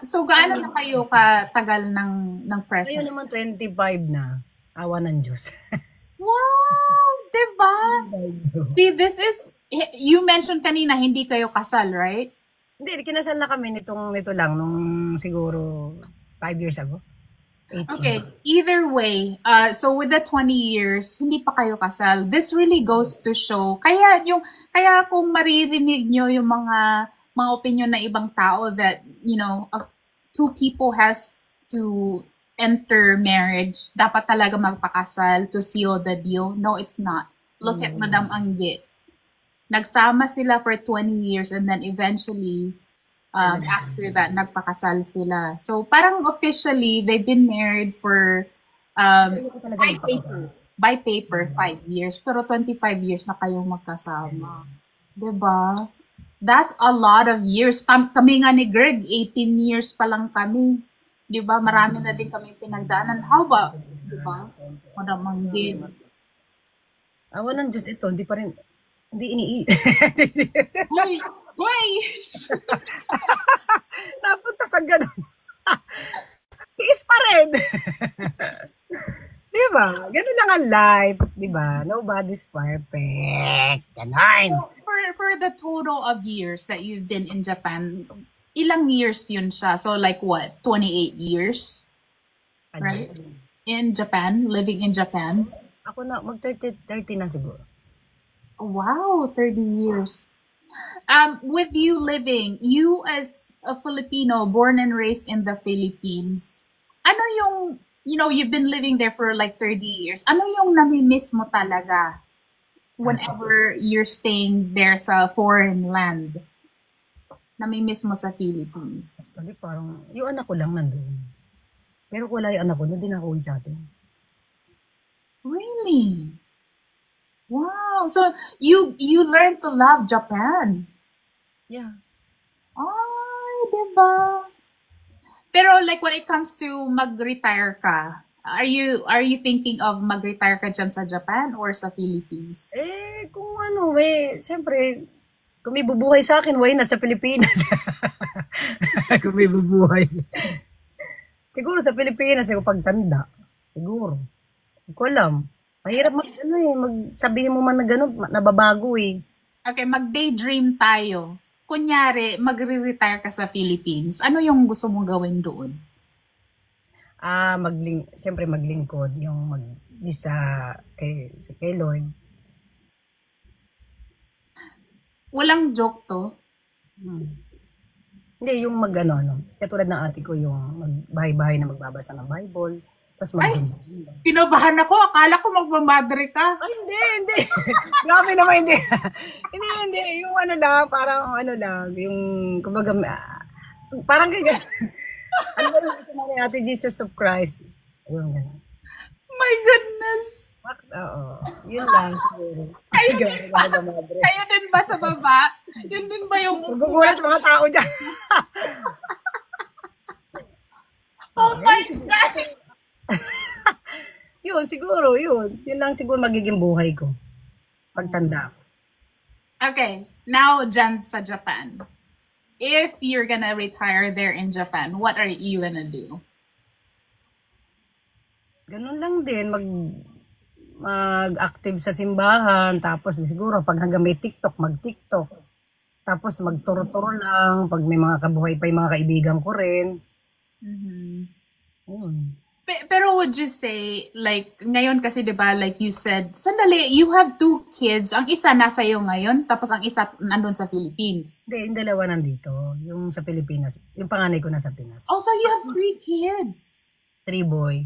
So gaano na kayo katagal ng Ngayon present? naman 25 na. Awa ng Diyos. Wow! Diba? See, this is, you mentioned kanina, hindi kayo kasal, right? Hindi, kinasal na kami nito lang, nung siguro 5 years ago. 8 Okay, either way, so with the 20 years, hindi pa kayo kasal. This really goes to show, kaya kung maririnig nyo yung mga opinion na ibang tao that, two people has to enter marriage, dapat talaga magpakasal to seal the deal. No, it's not. Look at Madam Anggit. Nagsama sila for 20 years and then eventually, after that, nagpakasal sila. So, parang officially, they've been married for, Ayoko talaga by magpakasal. paper, by paper, 5 years. Pero 25 years na kayong magkasama. Diba? That's a lot of years. Kami nga ni Greg, 18 years pa lang kami. Diba? Marami na din kami pinagdaanan. How about, diba? Madam Anggit. Awa ng Diyos, ito, hindi pa rin, hindi Uy! napunta sa ganun. Tiis pa rin. Diba? Ganun lang ang life. Diba? Nobody's perfect. Ganun. For the total of years that you've been in Japan, ilang years yun siya? So like what? 28 years? Right? In Japan? Living in Japan? Ako na, mag-30 na siguro. Wow, 30 years. With you as a Filipino, born and raised in the Philippines, ano yung, you've been living there for like 30 years. Ano yung nami-miss mo talaga whenever you're staying there sa foreign land? Nami-miss mo sa Philippines? Kasi parang, yung anak ko lang nandun. Pero kung wala yung anak ko, doon din ako uwi sa atin. Really? Wow. So you learned to love Japan. Yeah. Ay, diba? Pero like when it comes to mag-retire ka, are you thinking of mag-retire ka dyan sa Japan or sa Philippines? Kung ano, siyempre, kung may bubuhay sa akin, why not sa Pilipinas? Kung may bubuhay. Siguro sa Pilipinas, ako pagtanda. Siguro. Hindi ko alam. Mahirap sabihin mo man na gano'n, nababago eh. Okay, mag-daydream tayo. Kunyari, magre-retire ka sa Philippines. Ano yung gusto mong gawin doon? Siyempre maglingkod, yung kay Lord. Walang joke to. Hindi, yung katulad ng ate ko, yung magbahay-bahay na magbabasa ng Bible. Tapos mag-zumba. Kinabahan ako. Akala ko magmamadre ka. Ay, hindi. Grabe naman, hindi. Hindi. Yung parang yung, kumbaga, parang ano ba yung ito na Ate Jesus of Christ? Yung gano'n. My goodness. Oo. Yun lang, siguro. Ay, grabe ba sa madre? Kayo din ba sa baba? Yun din ba yung... Magugulat mga tao dyan. Oh my gosh! Yun, siguro, yun. Yun lang siguro magiging buhay ko. Pagtanda ko. Okay, now dyan sa Japan. If you're gonna retire there in Japan, what are you gonna do? Ganun lang din, mag-active sa simbahan, tapos siguro pag hanggang may TikTok, mag-TikTok. Tapos magturo-turo lang, pag may mga kabuhay pa yung mga kaibigan ko rin. Yun. Pero would you say, like, ngayon kasi, di ba, like you said, sandali, you have 2 kids. Ang isa nasa iyo ngayon, tapos ang isa nandun sa Philippines. Hindi, yung dalawa nandito. Yung sa Pilipinas. Yung panganay ko nasa Pinas. Oh, so you have 3 kids. 3 boy.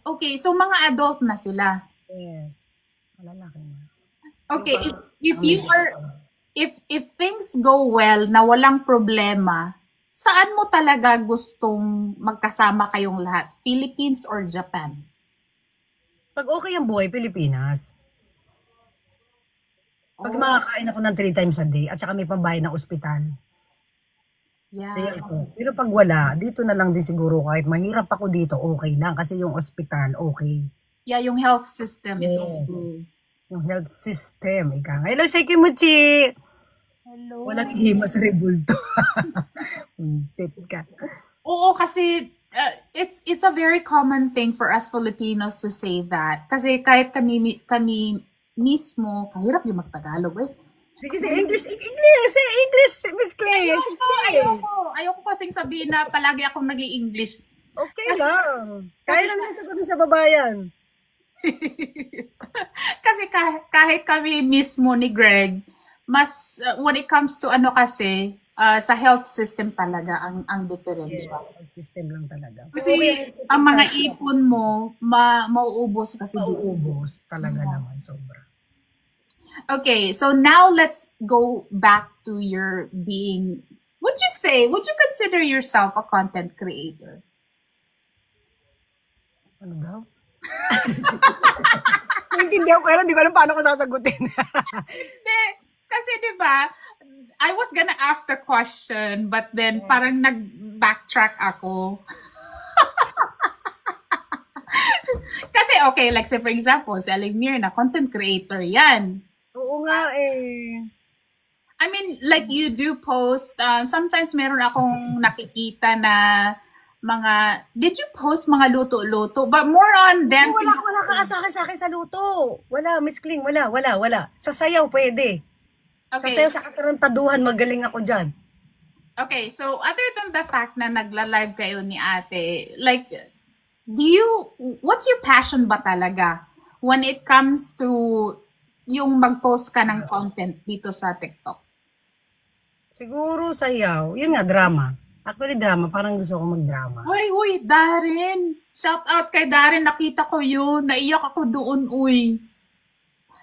Okay, so mga adult na sila. Yes. Malalaki na. Okay, if things go well na walang problema, saan mo talaga gustong magkasama kayong lahat? Philippines or Japan? Pag okay ang buhay, Pilipinas. Pag makakain ako ng 3 times a day at saka may pambayad ng ospital. Yeah. Pero pag wala, dito na lang din siguro kahit mahirap ako dito, okay lang. Kasi yung ospital, okay. Yeah, yung health system is Yes. okay. Yung health system, ika nga. Hello, Sekimuchi! Hello. Walang himas rebulto. Wisit ka. Oo, kasi it's a very common thing for us Filipinos to say that. Kasi kahit kami mismo, kahirap yung magtagalog eh. Sige, English, English, Miss Clay. Sige. Ayoko kasing sabihin na palagi akong nag-i-English. Okay lang. Kaya na nila sagutin sa babayan. Kasi kahit kami mismo ni Greg, mas when it comes to ano kasi, sa health system talaga ang Yes, diferensya. system lang talaga. Kasi ang mga ipon mo, mauubos kasi doon. Mauubos talaga naman, sobra. Okay, so now let's go back to your being, would you consider yourself a content creator? Ano daw? Naintindihan ko, pero hindi ko alam paano ko sasagutin. Hindi, kasi 'di ba, I was gonna ask the question, but then parang nag-backtrack ako. Kasi okay, like say for example, si Alimir na content creator yan. Oo nga eh. I mean, like you do post, sometimes meron akong nakikita na did you post mga luto-luto? But more on dancing. Wala ka sa akin sa luto. Wala, Miss Kling, wala. Sa sayaw pwede. Sa Okay. sayaw, sa katarantaduhan, magaling ako dyan. Okay, so other than the fact na nagla-live kayo ni ate, like, what's your passion ba talaga when it comes to yung mag-post ka ng content dito sa TikTok? Siguro sayaw. Yun nga, drama. Actually, drama. Parang gusto ko mag-drama. Uy, Darren! Shout out kay Darren, nakita ko yun. Naiyak ako doon, uy.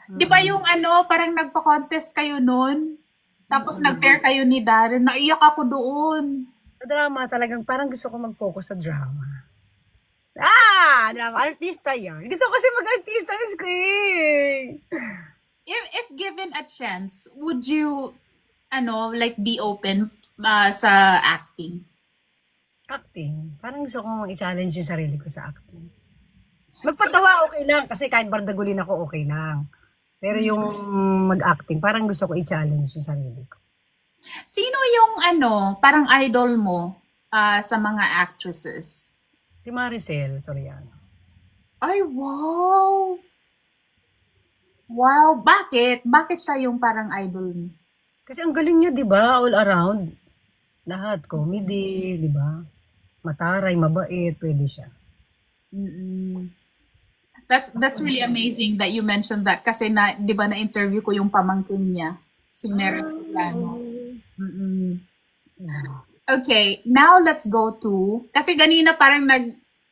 Di ba yung parang nagpa-contest kayo noon? Tapos nag-pair kayo ni Darren. Naiyak ako doon. Sa drama talagang parang gusto ko mag-focus sa drama. Drama. Artista yan. Gusto ko kasi mag-artista, Miss Kling. If given a chance, would you, like be open sa acting? Acting. Parang gusto kong i-challenge yung sarili ko sa acting. Magpatawa okay lang kasi kahit bardagulin ako okay lang. Pero yung mag-acting, parang gusto ko i-challenge yung sarili ko. Sino yung parang idol mo sa mga actresses? Si Maricel Soriano. Ay, wow! Wow, bakit? Bakit siya yung parang idol mo? Kasi ang galing niya, di ba? All around. Lahat. Comedy, di ba? Mataray, mabait, pwede siya. Mm-mm. That's really amazing that you mentioned that kasi 'di ba na-interview ko yung pamangkin niya, si Meredith Plano. Mm-mm. Okay, now let's go to kasi ganina parang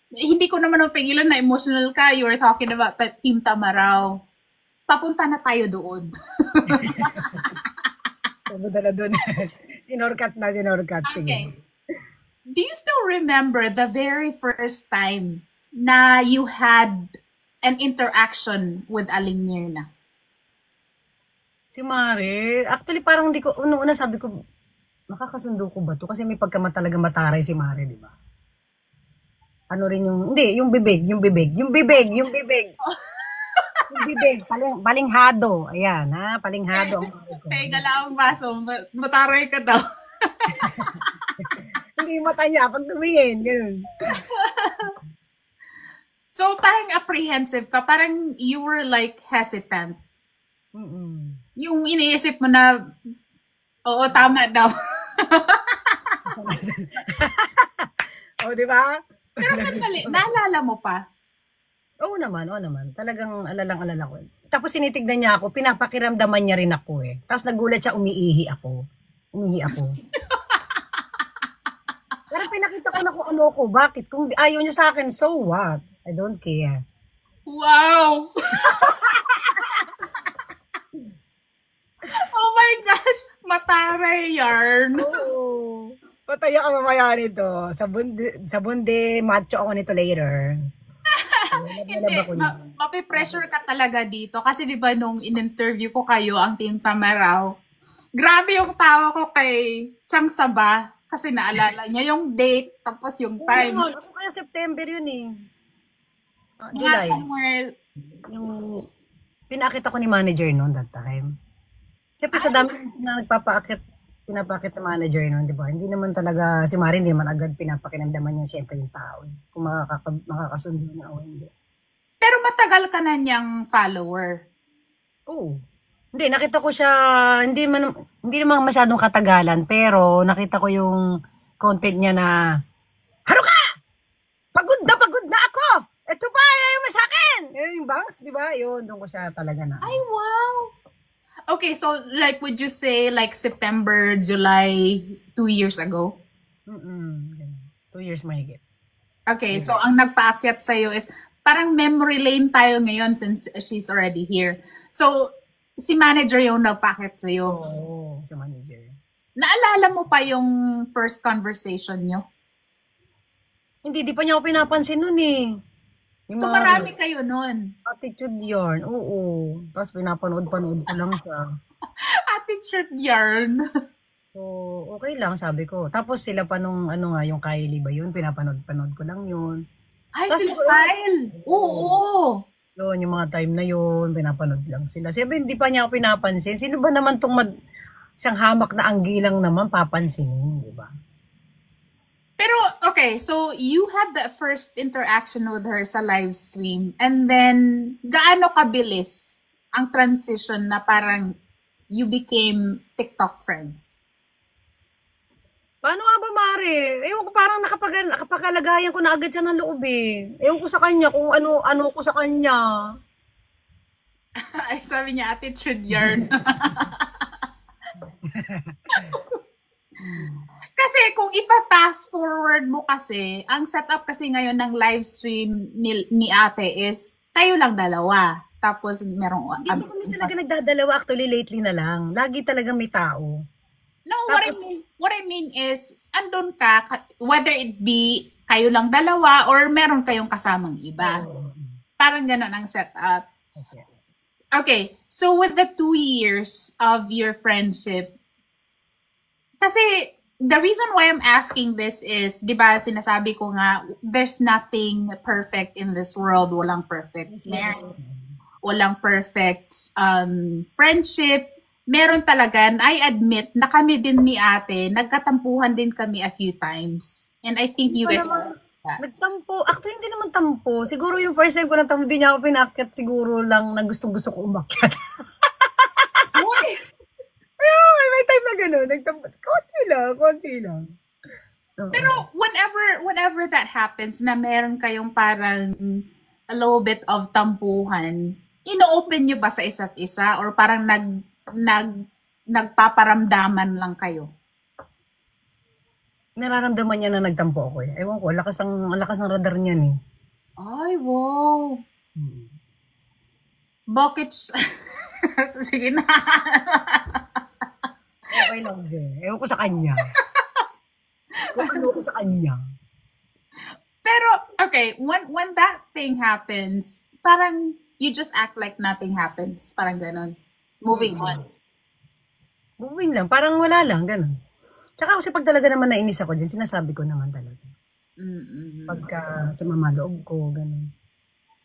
hindi ko naman mapigilan na emotional ka. You were talking about Team Tamaraw. Papunta na tayo doon. Papunta na doon. Sinorkat. Sige. Okay. Do you still remember the very first time na you had an interaction with Aling Mirna? Si Mare, actually parang hindi ko, una sabi ko, makakasundo ko ba to? Kasi may talaga mataray si Mare, di ba? Ano rin yung bibig. Yung bibig, palinghado. Ayan, palinghado. Teka lang ang baso, mataray ka daw. Hindi yung mata niya, pag tumingin, ganun. So, parang apprehensive ka, parang you were like hesitant. Mm-mm. Yung iniisip mo na, oo, tama daw. Di ba? Pero sandali, naalala mo pa? Oo naman. Talagang alalang-alala ko. Tapos tinitignan niya ako, pinapakiramdaman niya rin ako eh. Tapos nagulat siya, umiihi ako. Pero pinakita ko na kung ano ako, bakit? Kung ayaw niya sa akin, so what? I don't care. Wow! Oh my gosh! Mataray yarn. Oo. Pataya ka mamaya nito. Sa bunde, macho ako nito later. Hindi, mapipressure ka talaga dito. Kasi di ba nung in-interview ko kayo, ang Team Tamaraw, grabe yung tawa ko kay Chang Saba. Kasi naalala niya yung date, tapos yung time. Ako kaya September yun eh. July. Somewhere, Yung pinakita ko ni manager noon that time. Siyempre sa dami na pinapakit ng manager nun, di ba? Hindi naman talaga, si Mari hindi naman agad pinapakinamdaman niya siyempre yung tao eh. Kung makakasundo na o hindi. Pero matagal ka na niyang follower. Oo. Hindi, nakita ko siya, hindi naman masyadong katagalan, pero nakita ko yung content niya na, Haruka! Pagod na ako! Ito ba, ayaw mo sa akin! Yung bangs, di ba? Yun, doon ko siya talaga na. Ay, wow! Okay, so like would you say like September, July, 2 years ago? Ganun. 2 years mahigit. Okay, so ang nagpaakyat sa'yo is parang memory lane tayo ngayon since she's already here. So, si manager yung nagpaakyat sa'yo. Oo, sa manager. Naalala mo pa yung first conversation nyo? Hindi, di pa niya ako pinapansin nun eh. Yung So, mga marami kayo nun. attitude yarn, oo. Tapos pinapanood-panood ko lang siya. Attitude yarn. So, okay lang, sabi ko. Tapos sila pa nung, ano nga, yung Kylie ba yun, pinapanood-panood ko lang yun. Ay, Tas- si Kyle. Oo. Yun, yung mga time na yun, pinapanood lang sila. Siyempre, hindi pa niya ako pinapansin. Sino ba naman tong isang hamak na anggilang naman papansinin, di ba? Pero, okay, so you had the first interaction with her sa live stream and then gaano kabilis ang transition na parang you became TikTok friends? Paano nga ba, Mare? Ewan ko, parang nakapagalagayan ko na agad siya ng loob eh. Ewan ko sa kanya kung ano ko sa kanya. Ay, sabi niya, attitude yarn. Kasi kung ipa-fast forward mo kasi, ang setup kasi ngayon ng live stream ni ate is kayo lang dalawa. Tapos merong... Hindi pa kami talaga nagdadalawa, actually lately na lang. Lagi talaga may tao. No, Tapos- what I mean is, andun ka, whether it be kayo lang dalawa or meron kayong kasamang iba. Parang ganon ang setup. Yes. Okay, so with the 2 years of your friendship, kasi the reason why I'm asking this is, di ba sinasabi ko nga, there's nothing perfect in this world. Walang perfect marriage, walang perfect friendship. Meron talaga, and I admit na kami din ni ate, nagkatampuhan din kami a few times. And I think you guys... Nagtampo. Actually, hindi naman tampo. Siguro yung first time ko natampo, hindi niya ako pinakyat. Siguro lang na gustong-gusto ko umakyat. Uy! Ay, may time na gano'n. Nagtampo. Konti lang. Oo. Pero whenever that happens, na meron kayong parang a little bit of tampuhan, ino-open nyo ba sa isa't isa? Or parang nagpaparamdaman lang kayo? Nararamdaman niya na nagtampo ako eh. Ewan ko, ang lakas ng radar niyan eh. Ay, wow. Bakit? Sige na. Okay lang, Jay. Ewan ko sa kanya. Kung ano ko sa kanya. Pero, okay, when that thing happens, parang you just act like nothing happens. Parang ganon. Moving on. Moving lang. Parang wala lang, gano'n. Tsaka kasi pag talaga naman nainis ako dyan, sinasabi ko naman talaga. Pagka sa mamaloob ko, gano'n.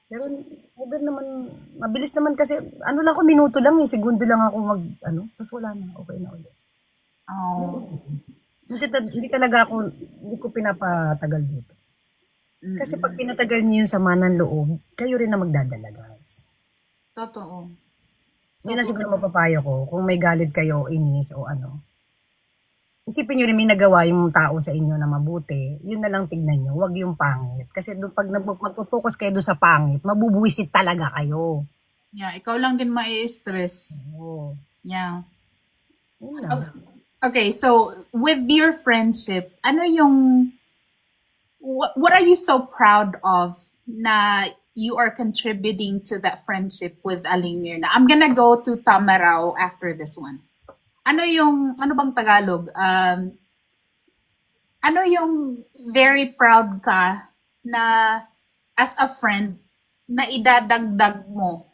Pero, never naman, mabilis naman kasi, ano lang ako, minuto lang eh, segundo lang ako tapos wala na, okay na ulit. Oh. Hindi talaga ako, hindi ko pinapatagal dito. Kasi pag pinatagal niyo yung sama ng loob, kayo rin na magdadala, guys. Totoo. Yun lang siguro mapapayo ko, kung may galit kayo, inis o ano. Isipin nyo rin may nagawa yung tao sa inyo na mabuti, yun na lang tignan nyo, wag yung pangit. Kasi pag magpo-focus kayo doon sa pangit, mabubuwisit talaga kayo. Yeah, ikaw lang din mai-stress. Oo. Yeah. Yun lang. Okay, so with your friendship, ano yung what are you so proud of na you are contributing to that friendship with Aling Mirna? I'm gonna go to Tamarao after this one. Ano bang Tagalog? Ano yung very proud ka na as a friend na idadagdag mo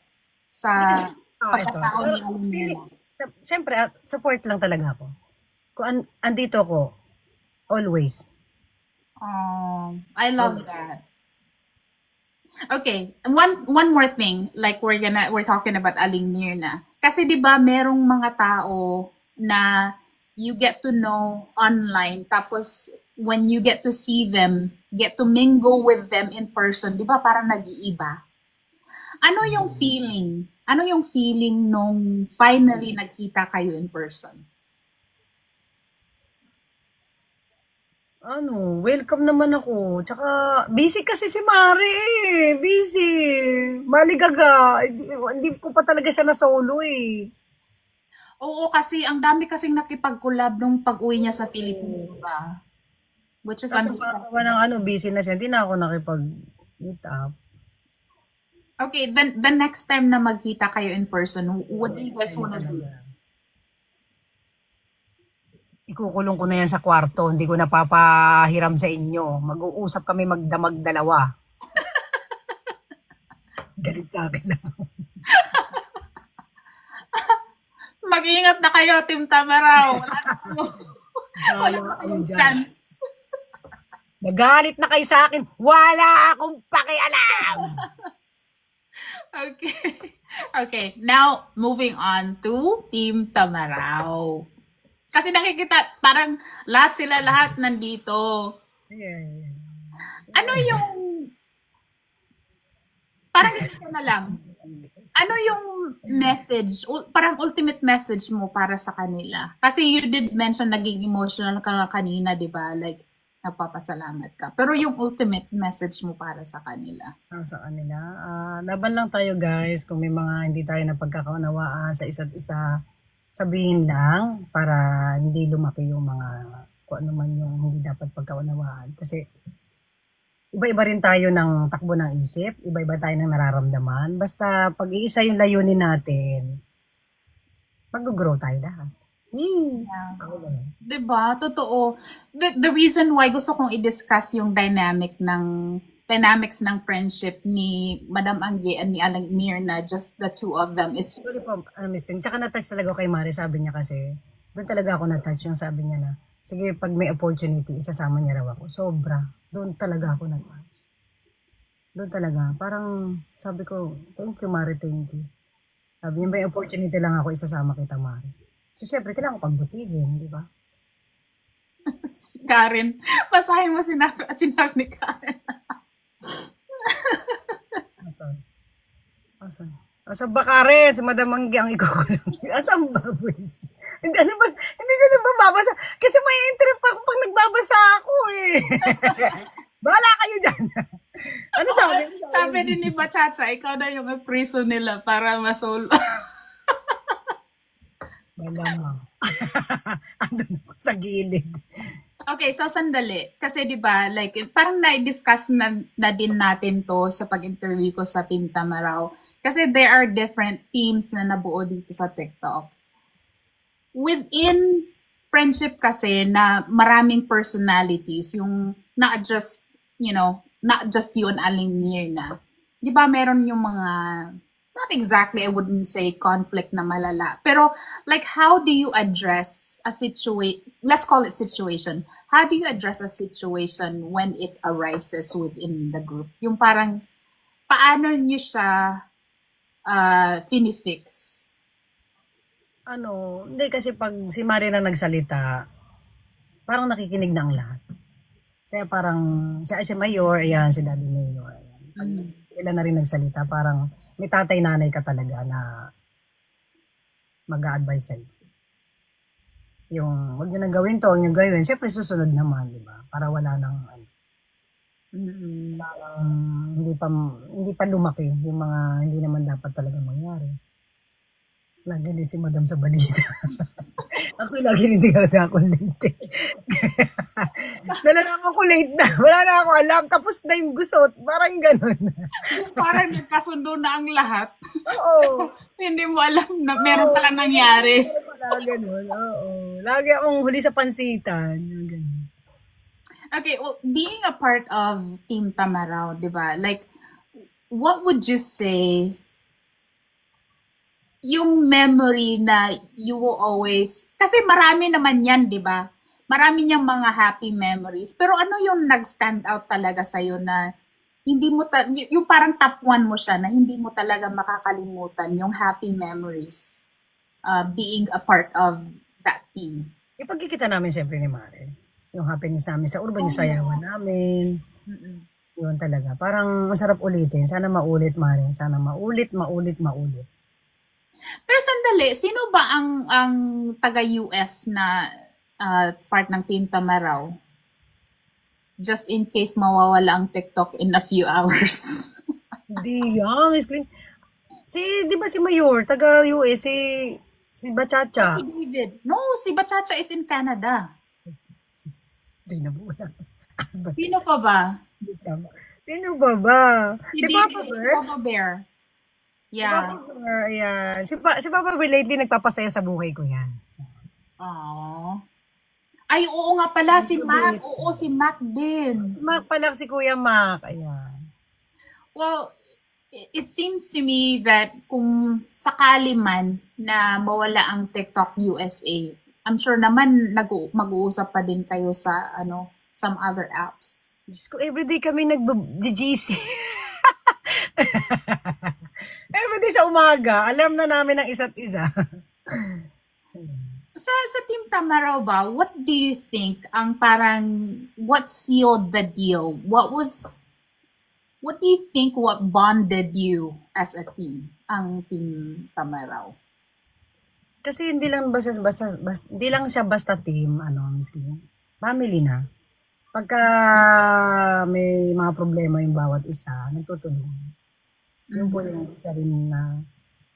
sa pagkatao ni Aling Mirna? Siyempre, support lang talaga ako. Kung andito ako, always. I love that. Okay, one more thing, like we're talking about Aling Mirna. Kasi 'di ba merong mga tao na you get to know online tapos when you get to see them, get to mingle with them in person, 'di ba parang nag-iiba? Ano yung feeling? Ano yung feeling nung finally nagkita kayo in person? Ano, welcome naman ako. Tsaka, busy kasi si Mari eh. Busy. Maligaga. Hindi ko pa talaga siya na solo eh. Oo, kasi ang dami kasing nakipag-collab nung pag-uwi niya sa Philippines, 'di ba? Which is Kaso understandable. gawa ng busy na siya. Hindi na ako nakipag-meet up. Okay, then the next time na magkita kayo in person, what do you Next guys time wanna do? talaga. Ikukulong ko na yan sa kwarto. Hindi ko napapahiram sa inyo. Mag-uusap kami magdamag dalawa. Galit sa akin lang. Mag-iingat na kayo, Team Tamaraw. Wala Bahala na kayo kayong dyan. chance. Magalit na kayo sa akin. Wala akong pakialam. Okay. Okay, now moving on to Team Tamaraw. Kasi nakikita, parang lahat nandito. Yeah. Ano yung, parang ito na lang, ano yung message, parang ultimate message mo para sa kanila? Kasi you did mention naging emotional ka nga kanina, di ba? Like, nagpapasalamat ka. Pero yung ultimate message mo para sa kanila. Sa kanila. Laban lang tayo guys. Kung may mga hindi tayo napagkakaunawaan sa isa't isa, sabihin lang para hindi lumaki yung mga kung ano man yung hindi dapat pagkaunawaan. Kasi iba-iba rin tayo ng takbo ng isip, iba-iba tayo ng nararamdaman. Basta pag-iisa yung layunin natin, mag-grow tayo lahat. Yee! Yeah. Ako ba yan? 'Di ba? Totoo. The reason why gusto kong i-discuss yung dynamics ng friendship ni Madam Angge and ni Aling Mirna, just the two of them is Sorry po, Miss Ting. Tsaka na-touch talaga ako kay Mari, sabi niya kasi, doon talaga ako na-touch yung sabi niya na, sige, pag may opportunity, isasama niya raw ako. Sobra. Doon talaga ako na-touch. Doon talaga. Parang, sabi ko, thank you, Mari, thank you. Sabi niya, may opportunity lang ako, isasama kita, Mari. So, syempre, kailangan ko pagbutihin, di ba? si Karen. Basahin mo sinabi ni Karen. Asan? Asan? Asan ba ka rin? Sa Madam Angge ang ikukulong. Asan ba, boys? Hindi, ano ba? Hindi ko na babasa. Kasi may interest pa pag nagbabasa ako eh. Bahala kayo dyan. Ano sabi? Sabi din ni Bachacha, ikaw na yung prison nila para masolo. Malamang. Andun ako sa gilid. Okay, so sandali. Kasi 'di ba, like parang na-discuss na din natin 'to sa pag-interview ko sa Team Tamaraw. Kasi there are different teams na nabuo dito sa TikTok. Within friendship kasi na maraming personalities, yung not just, not just you and Aling Mirna. 'Di ba meron yung mga not exactly, I wouldn't say conflict na malala. Pero like how do you address a situation, let's call it situation. How do you address a situation when it arises within the group? Yung parang paano niyo siya finifix? Hindi kasi pag si Mari na nagsalita, parang nakikinig na ang lahat. Kaya parang, si Mayor, ayan, si Daddy Mayor, ayan. Pag sila na rin nagsalita, parang may tatay-nanay ka talaga na mag-a-advise sa'yo. Yung, huwag nyo nang gawin to, huwag nyo gawin. Siyempre, susunod naman, di ba? Para wala nang, parang, hindi pa lumaki yung mga hindi naman dapat talaga mangyari. Nagalit si Madam sa balita. Ako lagi hindi kasi ako late. Nalalaman ko late na. Wala na ako alam. Tapos na yung gusot. Parang ganun. Parang nagkasundo na ang lahat. Oo. Hindi mo alam na meron palang nangyari. Wala ganun. Oo. Lagi akong huli sa pansitan. Yung ganun. Okay, well, being a part of Team Tamaraw, di ba? Like, what would you say yung memory na you will always, kasi marami naman yan, di ba? Marami niyang mga happy memories. Pero ano yung nag-stand out talaga sa'yo na hindi mo yung parang top one mo siya na hindi mo talaga makakalimutan yung happy memories being a part of that team. Yung pagkikita namin siyempre ni Mare, yung happiness namin sa urban, yung Oh. sayawan namin, Mm-mm. yun talaga. Parang masarap ulitin. Sana maulit, Mare. Sana maulit, maulit, maulit. Pero sandali, sino ba ang taga-US na part ng Team Tamaraw? Just in case mawawala ang TikTok in a few hours. Di yan, Miss Clean. Di ba si Mayor, taga-US, si Bachacha. Si David. No, si Bachacha is in Canada. Di na bulan. Sino pa ba? Sino ba ba? Si Papa David, Bear? Papa Bear. Si Yeah. Papa Bear, ayan. Si Papa Bear lately nagpapasaya sa buhay ko yan. Aww. Ay, oo nga pala, si Mac. Oo, si Mac din. Si Mac pala, si Kuya Mac. Ayan. Well, it seems to me that kung sakali man na mawala ang TikTok USA, I'm sure naman mag-uusap pa din kayo sa some other apps. Diyos ko, everyday kami nag-GC. Everyday sa umaga, alam na namin ang isa't isa. Sa Team Tamaraw ba, what do you think ang what sealed the deal? What do you think what bonded you as a team, ang Team Tamaraw? Kasi hindi lang hindi lang siya basta team, Miss Lynn. Family na. Pagka may mga problema yung bawat isa, nagtutulungan. Yun po yung isa rin na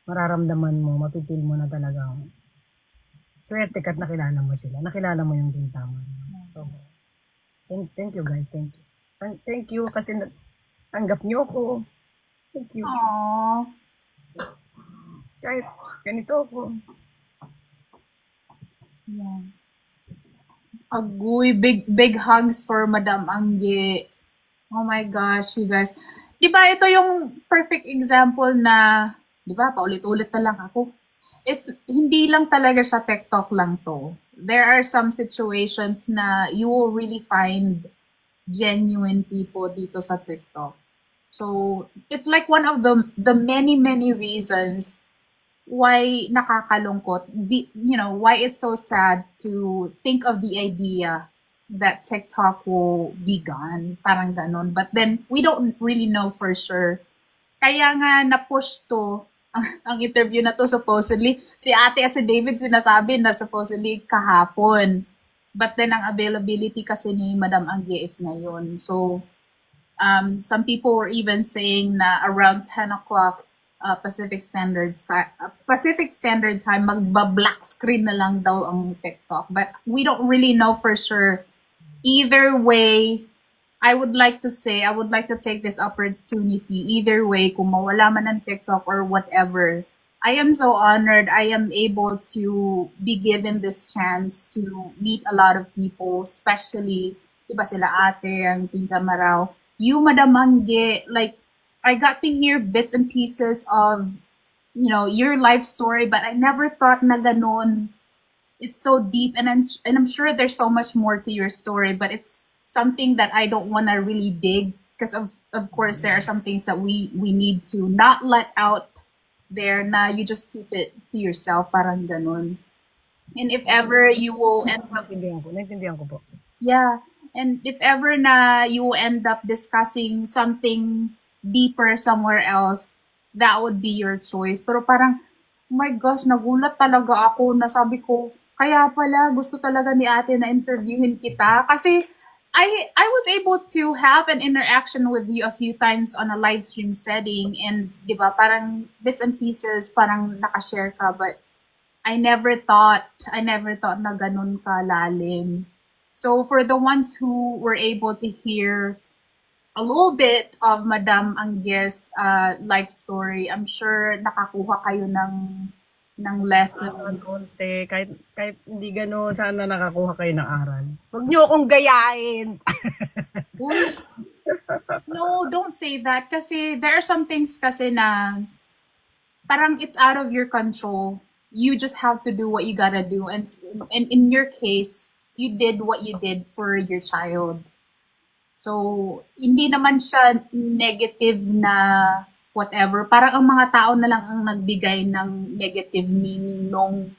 mararamdaman mo, mapipil mo na talagang swerte ka't nakilala mo sila. Nakilala mo yung Team Tamaraw. So, thank you guys, thank you. Thank you kasi tanggap niyo ako. Thank you. Aww. Kahit ganito ako. Yeah. Agoy, big hugs for Madam Angge. Oh my gosh, you guys. Di ba ito yung perfect example na, di ba, paulit-ulit na lang ako. Hindi lang talaga siya TikTok lang to. There are some situations na you will really find genuine people dito sa TikTok. So, it's like one of the many reasons why nakakalungkot, why it's so sad to think of the idea that TikTok will be gone, parang ganon. But then, we don't really know for sure. Kaya nga na-push to, ang interview na to supposedly, si ate at si David sinasabi na supposedly kahapon. But then, ang availability kasi ni Madam Angge is ngayon. So, some people were even saying na around 10 o'clock Pacific Standard Time, magba-black screen na lang daw ang TikTok. But we don't really know for sure. Either way, I would like to take this opportunity, either way, kung mawala man ng TikTok or whatever, I am so honored I am able to be given this chance to meet a lot of people, especially, diba sila ate, ang Team Tamaraw, you, Madam Angge, like, I got to hear bits and pieces of, your life story, but I never thought na ganon. It's so deep, and I'm sure there's so much more to your story, but it's something that I don't want to really dig because of course there are some things that we need to not let out there na you just keep it to yourself, parang ganon. And if ever you will Naintindihan ko po. Yeah, and if ever na you will end up discussing something deeper somewhere else, that would be your choice. Pero parang, oh my gosh, nagulat talaga ako na sabi ko, kaya pala gusto talaga ni ate na interviewin kita. Kasi I was able to have an interaction with you a few times on a live stream setting, and di ba, parang bits and pieces, parang nakashare ka, but I never thought na ganun ka lalim. So for the ones who were able to hear a little bit of Madam Angge's life story, I'm sure nakakuha kayo ng lesson. Konti, kahit hindi gano'n, sana nakakuha kayo ng aral. Huwag niyo akong gayahin. Uy, no, don't say that. Kasi there are some things kasi na parang it's out of your control. You just have to do what you gotta do. And in your case, you did what you did for your child. So, hindi naman siya negative na whatever. Parang ang mga tao na lang ang nagbigay ng negative meaning nung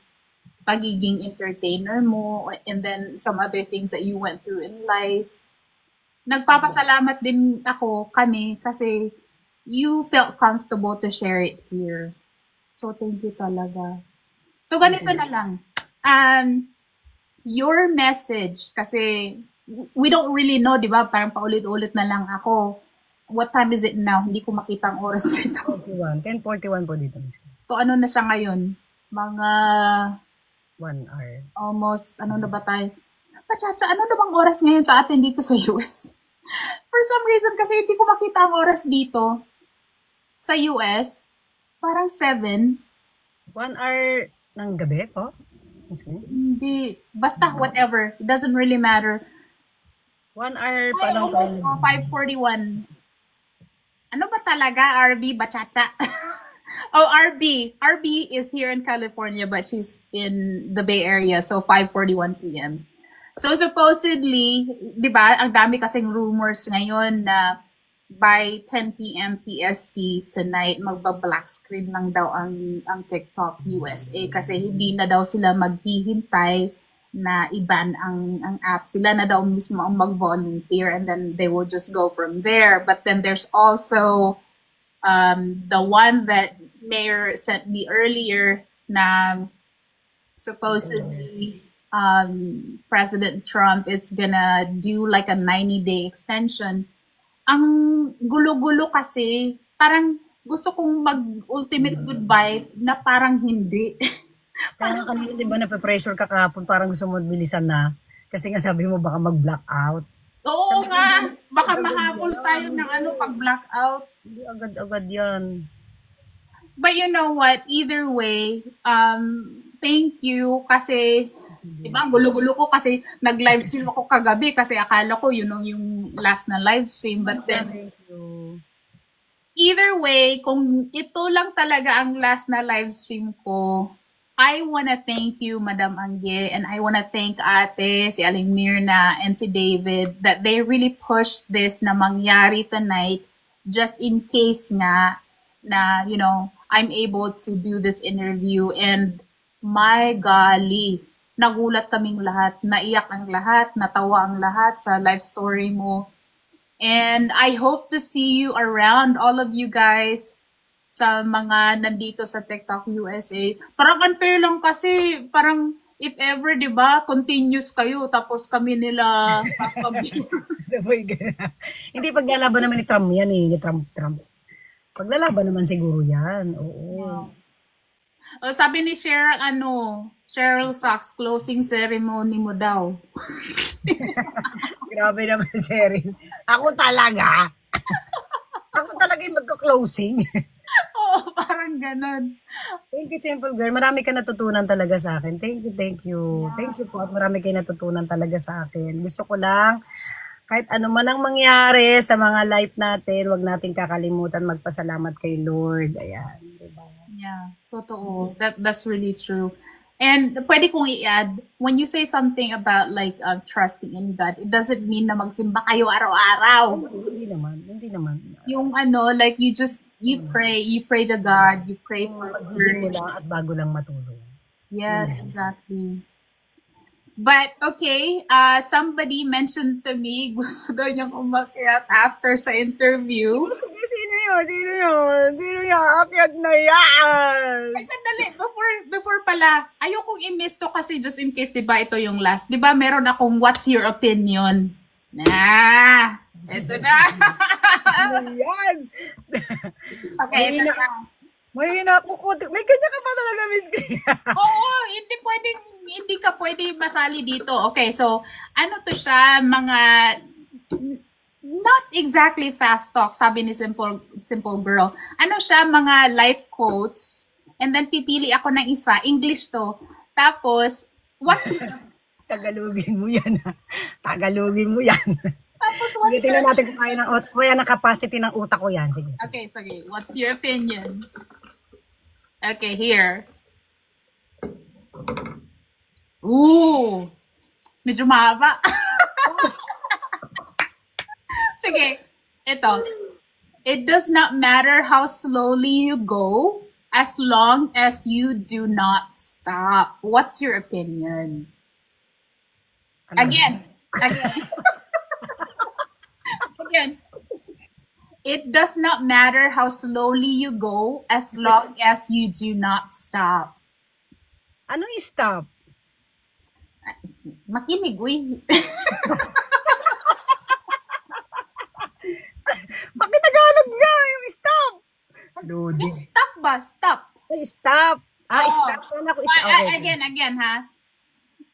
pagiging entertainer mo and then some other things that you went through in life. Nagpapasalamat din kami, kasi you felt comfortable to share it here. So, thank you talaga. So, ganito na lang. Your message, kasi we don't really know, di ba? Parang paulit-ulit na lang ako. What time is it now? Hindi ko makita ang oras dito. 10:41 po dito, Miss. So, ano na siya ngayon? Mga 1 hour. almost, ano na ba tayo? Pachacha, ano na bang oras ngayon sa atin dito sa US? For some reason, kasi hindi ko makita ang oras dito sa US. Parang 7. 1 hour ng gabi po? Miss Glenn? Hindi. Basta, whatever. It doesn't really matter. 1 hour pa Ay, lang almost tayo. 5:41. Ano ba talaga, RB? Bachacha. Oh, RB. RB is here in California, but she's in the Bay Area, so 5:41 p.m. So supposedly, di ba, ang dami kasing rumors ngayon na by 10 p.m. PST tonight, magba-black screen lang daw ang TikTok USA, kasi hindi na daw sila maghihintay na i-ban ang app. Sila na daw mismo ang mag-volunteer, and then they will just go from there. But then there's also the one that Mayor sent me earlier na supposedly President Trump is gonna do like a 90-day extension. Ang gulo-gulo kasi, parang gusto kong mag-ultimate goodbye na parang hindi. Kaya nga kanina, di ba, nape-pressure ka kahapon, parang gusto mo bilisan na. Kasi nga sabi mo, baka mag-blackout. Oo nga, baka mahabol tayo ng pag-blackout. Hindi agad-agad yan. But you know what? Either way, thank you, kasi diba, ang gulo-gulo ko kasi nag-live stream ako kagabi kasi akala ko yun yung last na live stream. But then, Thank you. either way, kung ito lang talaga ang last na live stream ko, I wanna thank you, Madam Angge, and I wanna thank Ate, si Aling Mirna, and si David, that they really pushed this na mangyari tonight just in case nga na, you know, I'm able to do this interview. And my golly, nagulat kaming lahat, naiyak ang lahat, natawa ang lahat sa life story mo. And I hope to see you around, all of you guys, sa mga nandito sa TikTok USA. Parang unfair lang kasi, parang if ever, di ba, continuous kayo, tapos kami nila Sabay ka na. Hindi, paglalaban naman ni Trump yan eh, ni Trump. Paglalaban naman siguro yan, oo. Oh, sabi ni Cheryl, Cheryl Sachs, closing ceremony mo daw. Grabe naman, Sheryl. Ako talaga yung magka-closing. Oo, parang ganun. Thank you, Simple Girl. Marami ka natutunan talaga sa akin. Thank you. Yeah. Thank you po. At marami kayo natutunan talaga sa akin. Gusto ko lang, kahit ano man ang mangyari sa mga life natin, wag natin kakalimutan magpasalamat kay Lord. Ayan, diba? Yeah, totoo. That's really true. And pwede kong i-add, when you say something about like trusting in God, it doesn't mean na magsimba kayo araw-araw. Hindi naman. Yung like you pray to God, you pray for Pagising mo lang at bago lang matulog. Yes, exactly. But okay, somebody mentioned to me, gusto daw niyang umakyat after sa interview. Sige, sino yun? Sino yung aakyat na yan? Ay, sandali, before pala, ayokong i-miss to kasi just in case, diba, ito yung last. Diba, meron akong what's your opinion? Ito na. Ano yan? Okay, ito na. Mahina po ko. May kanya ka pa talaga, Miss Gria. Oo, hindi ka pwede masali dito. Okay, so, ano to siya, mga, not exactly fast talk, sabi ni Simple Girl. Ano siya, mga life quotes, and then pipili ako ng isa, English to. Tapos, Tagalogin mo yan, ha? Tagalogin mo yan. Tapos, what's Tingnan natin kung kaya ng capacity ng utak ko yan. Sige. Okay, sige. What's your opinion? Okay, here. Ooh! Medyo mahaba. Sige, ito. It does not matter how slowly you go as long as you do not stop. What's your opinion? Ano? Again. Again. It does not matter how slowly you go as long as you do not stop. Ano yung stop? Makinig, uy. Pakitagalog nga yung stop. Loading. Stop ba? Stop. Ay, stop. Oo. Stop. Kala ko stop. Okay. Again, ha?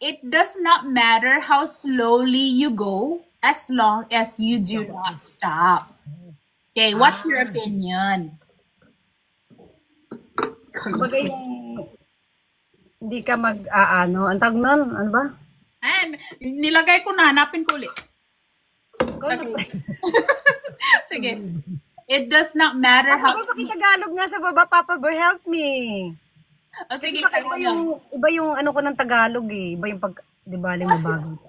It does not matter how slowly you go as long as you do not stop. Okay, what's your opinion? Kumbaga yung hindi ka ang tawag nun, ano ba? And, nilagay ko na, hanapin ko ulit. Ikaw na pa. Sige. It does not matter how... Papa, pakitagalog nga sa baba, Papa Bear, help me. Oh, sige, Kasi iba yung ano ko ng Tagalog eh. Iba yung di ba, aling mabago.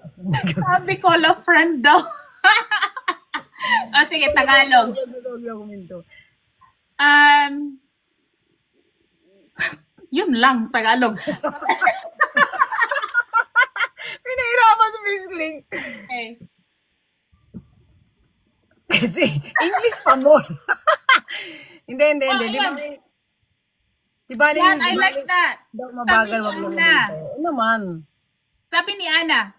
sabi ko, la friend daw. Oh, sige, Tagalog. Yun lang, Tagalog. Pinahirapan sa Bisling. Okay. Kasi, English pa mo. Hindi. Di ba, Yan, I like that. mabagal, wag lang dito. Ano naman? Sabi ni Ana,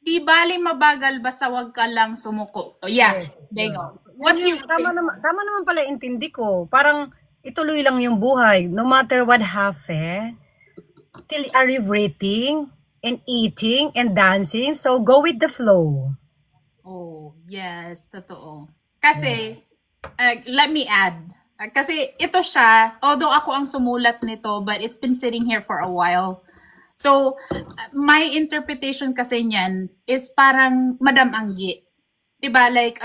di bali mabagal basta wag ka lang sumuko. Oh, yeah, Yes, there you go. What tama naman pala intindi ko. Parang ituloy lang yung buhay. No matter what happen, till arrivating and eating and dancing. So go with the flow. Oh, yes, totoo. Kasi, let me add. Kasi ito siya, although ako ang sumulat nito, but it's been sitting here for a while. So, my interpretation kasi niyan is parang Madam Anggi. Diba? Like,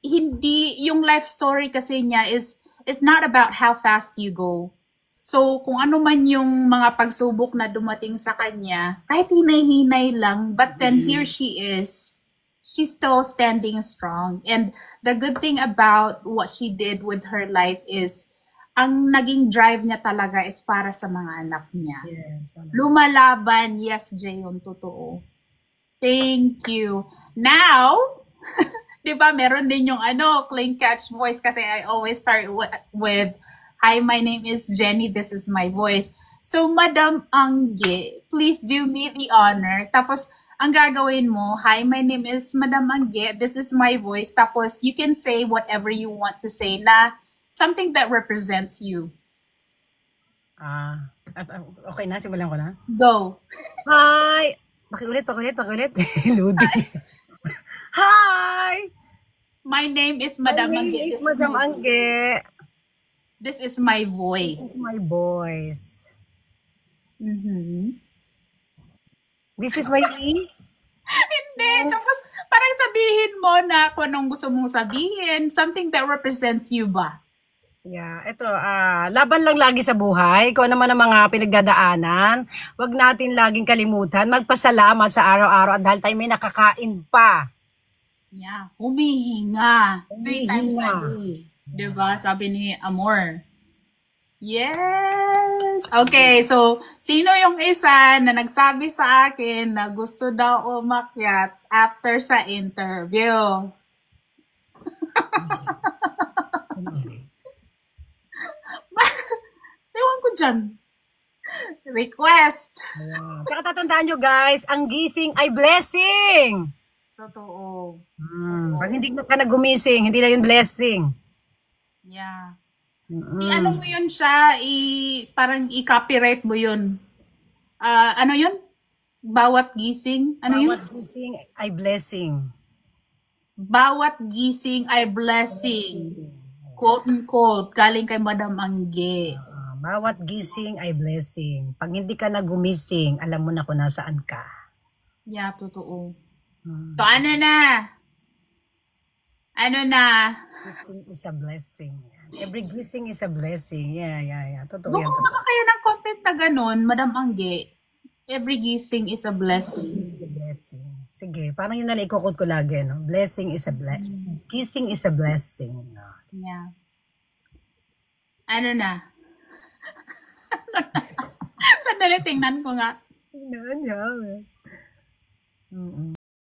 hindi, yung life story kasi niya is not about how fast you go. So, kung ano man yung mga pagsubok na dumating sa kanya, kahit hinay-hinay lang, but then here she is. She's still standing strong. And the good thing about what she did with her life is, ang naging drive niya talaga is para sa mga anak niya. Yes, Lumalaban, yes, Jayon, totoo. Thank you. Now, di ba, meron din yung clean catch voice kasi I always start with, hi, my name is Jenny, this is my voice. So, Madam Angge, please do me the honor. Tapos, ang gagawin mo, hi, my name is Madam Angge, this is my voice. Tapos, you can say whatever you want to say na something that represents you. Okay na, simulan ko na. Go. Hi! Pakiulit. Ludi. Hi! My name is Madam My name Angge. is Madam Angge. This is my voice. This is my voice. Mm-hmm. This is my me. Hindi. Tapos, parang sabihin mo na kung anong gusto mong sabihin. Something that represents you ba? Yeah, ito, laban lang lagi sa buhay. Kung ano man ang mga pinagdadaanan, wag natin laging kalimutan magpasalamat sa araw-araw at dahil tayo may nakakain pa. Yeah. Humihinga. 3 times Humihinga. a day. Diba? Sabi ni Amor. Yes! Okay, so, sino yung isa na nagsabi sa akin na gusto daw umakyat after sa interview? Ewan ko dyan. Request. Tsaka tatandaan nyo guys, ang gising ay blessing. Totoo. Pag hindi ka na gumising, hindi na yun blessing. Yeah. Ano mo yun siya, parang i-copyright mo yun. Ano yun? Bawat gising? Ano yun? Bawat gising ay blessing. Bawat gising ay blessing. Quote unquote, galing kay Madam Angge. Bawat gising ay blessing. Pag hindi ka na gumising, alam mo na kung nasaan ka. Yeah, totoo. So ano na? Gising is a blessing. Every gising is a blessing. Yeah. Totoo yan. Gumawa ka kaya ng content na ganun, Madam Angge. Every gising is a blessing. It's a blessing. Sige, parang yun na lang ikukot ko lagi, no? Blessing is a kissing is a blessing. Yeah. Ano na? Sandali, tingnan ko nga. Ano,